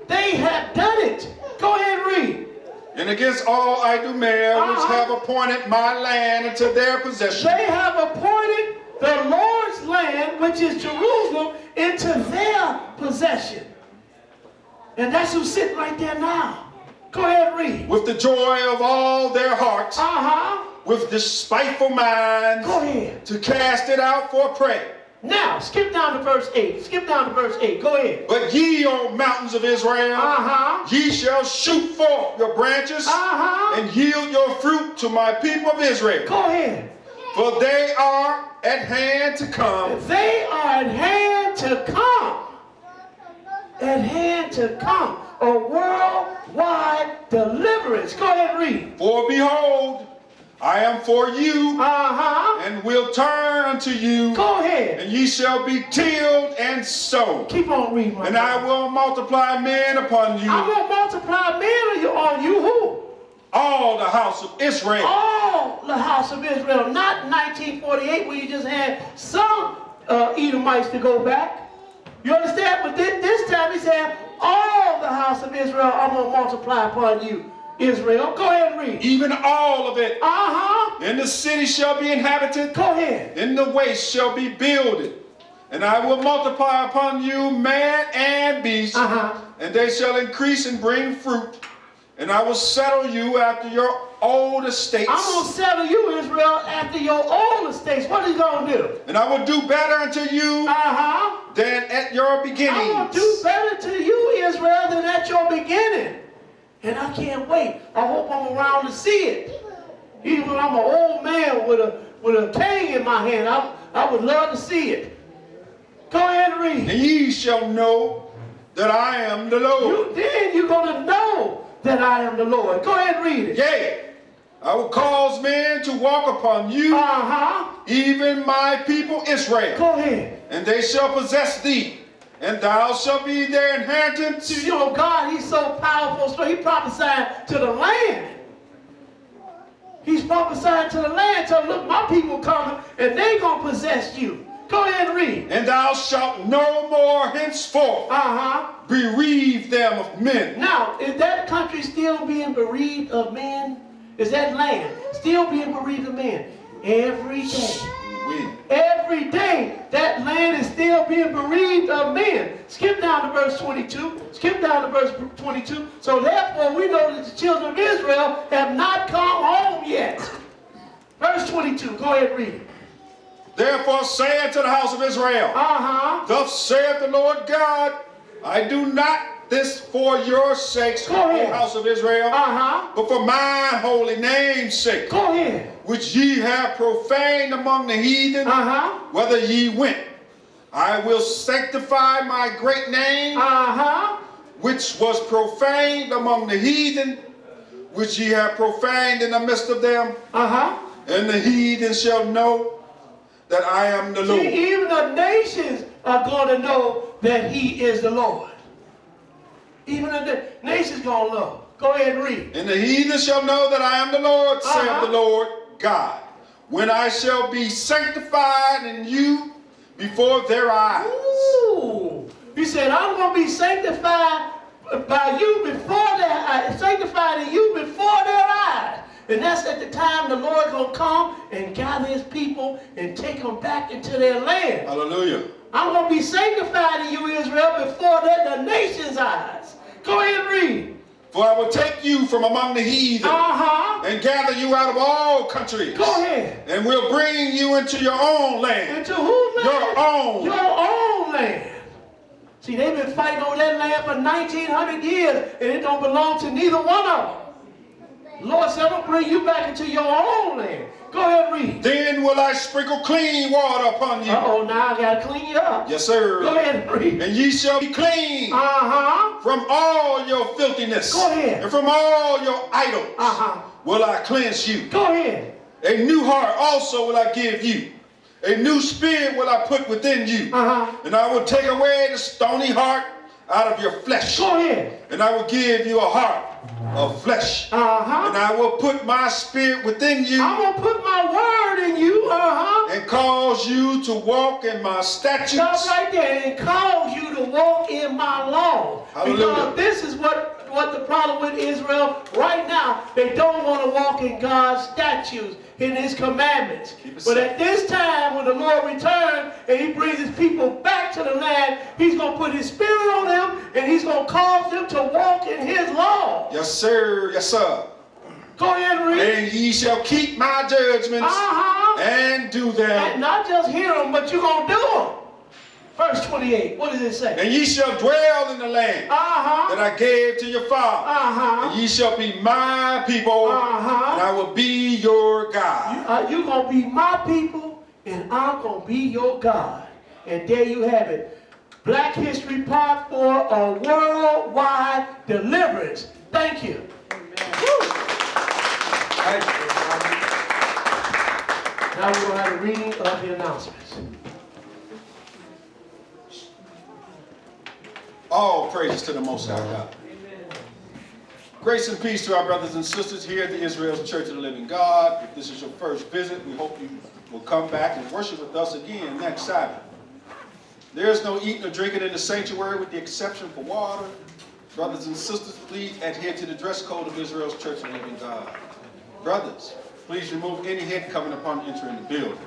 A: They have done it. Go ahead and read.
D: And against all Idumaea, which have appointed my land into their possession.
A: They have appointed the Lord's land, which is Jerusalem, into their possession. And that's who's sitting right there now. Go ahead and read.
D: With the joy of all their hearts. With despiteful minds.
A: Go ahead.
D: To cast it out for prey.
A: Now, skip down to verse 8. Skip down to verse 8. Go ahead.
D: But ye, O mountains of Israel, ye shall shoot forth your branches and yield your fruit to my people of Israel.
A: Go ahead.
D: For they are at hand to come.
A: They are at hand to come. At hand to come. A worldwide deliverance. Go ahead and read.
D: For behold, I am for you, and will turn unto you.
A: Go ahead.
D: And ye shall be tilled and sown.
A: Keep on reading.
D: And I will multiply men upon you.
A: I'm going to multiply men on you who?
D: All the house of Israel.
A: All the house of Israel. Not 1948 where you just had some Edomites to go back. You understand? But this time he said, all the house of Israel I'm going to multiply upon you. Israel. Go ahead and read.
D: Even all of it.
A: And
D: the city shall be inhabited.
A: Go ahead.
D: And the waste shall be builded. And I will multiply upon you man and beast. And they shall increase and bring fruit. And I will settle you after your old estates.
A: I'm going to settle you, Israel, after your old estates. What are you going to do?
D: And I will do better unto you than at your beginning.
A: I'm going to do better to you, Israel, than at your beginning. And I can't wait. I hope I'm around to see it. Even when I'm an old man with a cane in my hand, I would love to see it. Go ahead and read.
D: And ye shall know that I am the Lord.
A: Then you're going to know that I am the Lord. Go ahead and read it.
D: Yea, I will cause men to walk upon you, even my people Israel.
A: Go ahead.
D: And they shall possess thee. And thou shalt be their inheritance.
A: You know, God, he's so powerful. So he prophesied to the land. He's prophesying to the land. So look, my people coming and they going to possess you. Go ahead and read.
D: And thou shalt no more henceforth bereave them of men.
A: Now, is that country still being bereaved of men? Is that land still being bereaved of men? Every day. Every day, that land is still being bereaved of men. Skip down to verse 22. Skip down to verse 22. So therefore, we know that the children of Israel have not come home yet. Verse 22. Go ahead and read it.
D: Therefore say unto the house of Israel, thus saith the Lord God, I do not this for your sakes, O house of Israel, but for my holy name's sake,
A: Go ahead.
D: which ye have profaned among the heathen, whether ye went. I will sanctify my great name, which was profaned among the heathen, which ye have profaned in the midst of them. And the heathen shall know that I am the Lord.
A: See, even the nations are going to know that he is the Lord. Even the nations going to know. Go ahead and read.
D: And the heathen shall know that I am the Lord, saith the Lord God, when I shall be sanctified in you before their eyes.
A: Ooh. He said, I'm going to be sanctified by you before their eyes, sanctified in you before their eyes. And that's at the time the Lord going to come and gather his people and take them back into their land.
D: Hallelujah.
A: I'm going to be sanctified in you, Israel, before the nation's eyes. Go ahead and read.
D: For I will take you from among the heathen and gather you out of all countries.
A: Go ahead.
D: And will bring you into your own land.
A: Into whose land?
D: Your own.
A: Your own land. See, they've been fighting over that land for 1,900 years, and it don't belong to neither one of them. Lord said, I'm going to bring you back into your own land. Go ahead and read.
D: Then will I sprinkle clean water upon you.
A: Uh-oh, now I got to clean you up.
D: Yes, sir.
A: Go ahead and read.
D: And ye shall be clean from all your filthiness.
A: Go ahead.
D: And from all your idols will I cleanse you.
A: Go ahead.
D: A new heart also will I give you. A new spirit will I put within you. And I will take away the stony heart out of your flesh.
A: Go ahead.
D: And I will give you a heart of flesh. And I will put my spirit within you.
A: I'm going to put my word in you.
D: and cause you to walk in my statutes.
A: Stop right there. And cause you to walk in my law.
D: Hallelujah.
A: Because this is what the problem with Israel right now. They don't want to walk in God's statutes, in his commandments. But at this time, when the Lord returns and he brings his people back to the land, he's going to put his spirit on them and he's going to cause them to walk in his law.
D: Yes, sir. Yes, sir.
A: Go ahead and read.
D: And ye shall keep my judgments and do them.
A: And not just hear them, but you're going to do them. Verse 28, what does it say?
D: And ye shall dwell in the land that I gave to your father. And ye shall be my people, and I will be your God.
A: You're going to be my people, and I'm going to be your God. And there you have it. Black History Part 4, a worldwide deliverance. Thank you. Now we're going to have a reading of the announcements.
D: All praises to the Most High God. Grace and peace to our brothers and sisters here at the Israel's Church of the Living God. If this is your first visit, we hope you will come back and worship with us again next Sabbath. There is no eating or drinking in the sanctuary with the exception for water. Brothers and sisters, please adhere to the dress code of Israel's Church of the Living God. Brothers, please remove any head covering upon entering the building.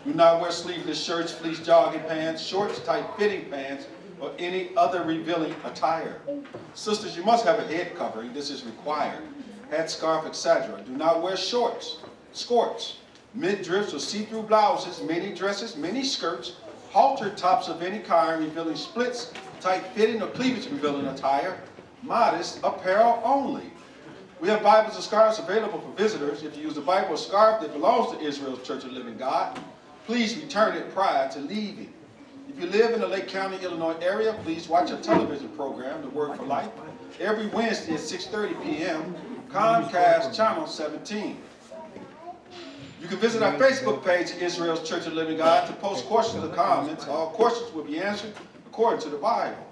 D: Do not wear sleeveless shirts, fleece jogging pants, shorts, tight-fitting pants, or any other revealing attire. Sisters, you must have a head covering. This is required. Hat, scarf, etc. Do not wear shorts, skirts, mid-drifts, or see-through blouses, mini dresses, mini skirts, halter tops of any kind revealing splits, tight-fitting, or cleavage revealing attire. Modest apparel only. We have Bibles and scarves available for visitors. If you use a Bible or scarf that belongs to Israel's Church of the Living God, please return it prior to leaving. If you live in the Lake County, Illinois area, please watch our television program, The Word for Life, every Wednesday at 6:30 p.m., Comcast Channel 17. You can visit our Facebook page, Israel's Church of the Living God, to post questions or comments. All questions will be answered according to the Bible.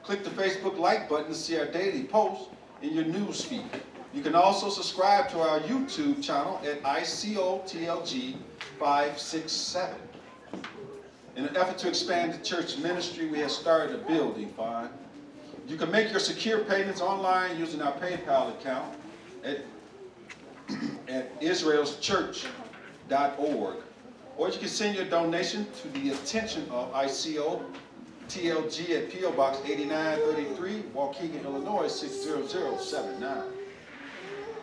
D: Click the Facebook like button to see our daily posts in your news feed. You can also subscribe to our YouTube channel at ICOTLG 567. In an effort to expand the church ministry, we have started a building fund. You can make your secure payments online using our PayPal account at israelschurch.org. Or you can send your donation to the attention of ICOTLG at P.O. Box 8933, Waukegan, Illinois 60079.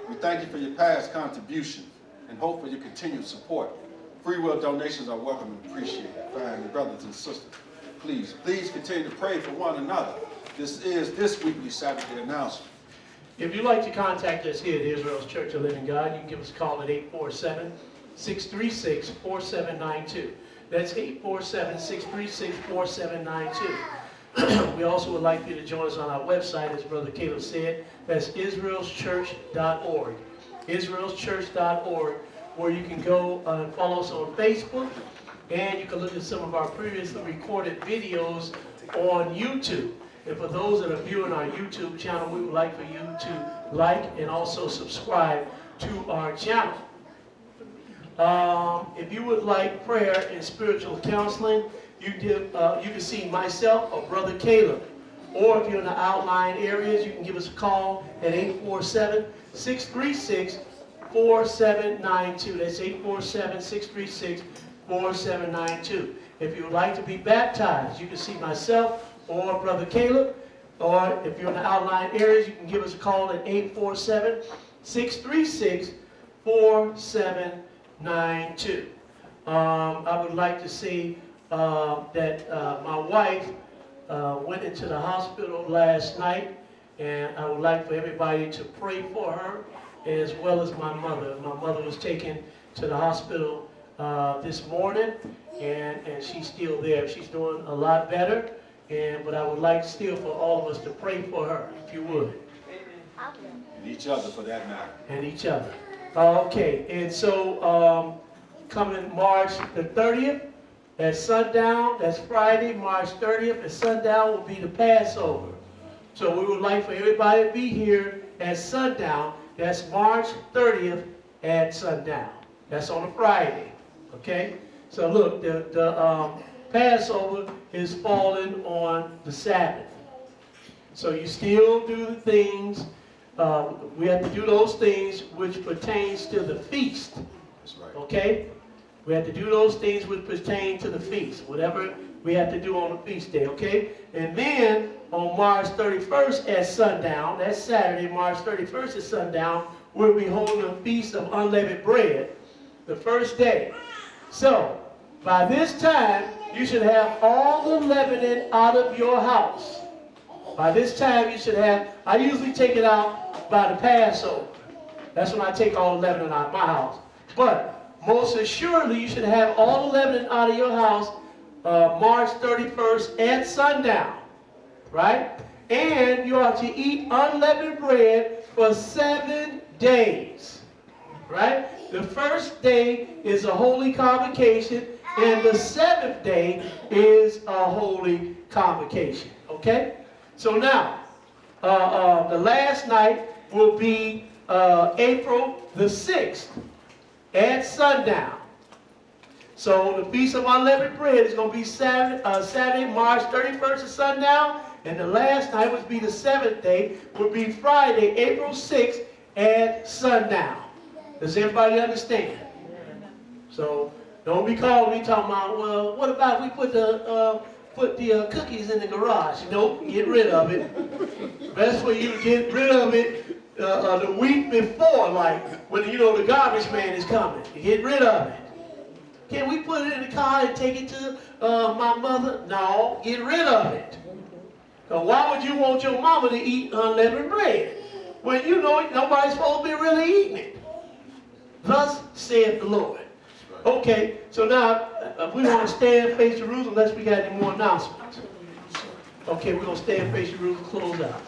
D: We thank you for your past contributions and hope for your continued support. Free will donations are welcome and appreciated. Family, brothers and sisters, please continue to pray for one another. This is this weekly Saturday announcement.
A: If you'd like to contact us here at Israel's Church of the Living God, you can give us a call at 847-636-4792. That's 847-636-4792. We also would like you to join us on our website, as Brother Caleb said. That's israelschurch.org. israelschurch.org, where you can go and follow us on Facebook, and you can look at some of our previously recorded videos on YouTube. And for those that are viewing our YouTube channel, we would like for you to like and also subscribe to our channel. If you would like prayer and spiritual counseling, you can see myself or Brother Caleb. Or if you're in the outlying areas, you can give us a call at 847-636-4792. That's 847-636-4792. If you would like to be baptized, you can see myself or Brother Caleb. Or if you're in the outlying areas, you can give us a call at 847-636-4792. I would like to say that my wife went into the hospital last night, and I would like for everybody to pray for her, as well as my mother. My mother was taken to the hospital this morning, and she's still there. She's doing a lot better, but I would like still for all of us to pray for her, if you would.
D: And each other, for that matter.
A: And each other. Okay, and so coming March the 30th, at sundown, that's Friday, March 30th, at sundown will be the Passover. So we would like for everybody to be here at sundown. That's March 30th at sundown. That's on a Friday, okay? So look, the Passover is falling on the Sabbath. So you still do the things, we have to do those things which pertains to the feast.
B: That's right.
A: Okay? We have to do those things which pertain to the feast. Whatever we have to do on the feast day, okay? And then on March 31st at sundown, that's Saturday, March 31st at sundown, we'll be holding a feast of unleavened bread, the first day. So, by this time, you should have all the leavening out of your house. By this time, you should have, I usually take it out by the Passover. That's when I take all the leavening out of my house. But most assuredly, you should have all the leavening out of your house March 31st at sundown, right? And you are to eat unleavened bread for 7 days, right? The first day is a holy convocation, and the 7th day is a holy convocation, okay? So now, the last night will be April the 6th at sundown. So the Feast of Unleavened Bread is going to be Saturday, March 31st at sundown, and the last night, which will be the 7th day, will be Friday, April 6th at sundown. Does everybody understand? So don't be calling me talking about, well, what about we put the cookies in the garage? Nope, get rid of it. Best for you to get rid of it the week before, like when you know the garbage man is coming. You get rid of it. Can we put it in the car and take it to my mother? No, get rid of it. So why would you want your mama to eat unleavened bread when you know nobody's supposed to be really eating it? Thus saith the Lord. Okay, so now we want to stand and face Jerusalem unless we got any more announcements. Okay, we're going to stand and face Jerusalem, close out.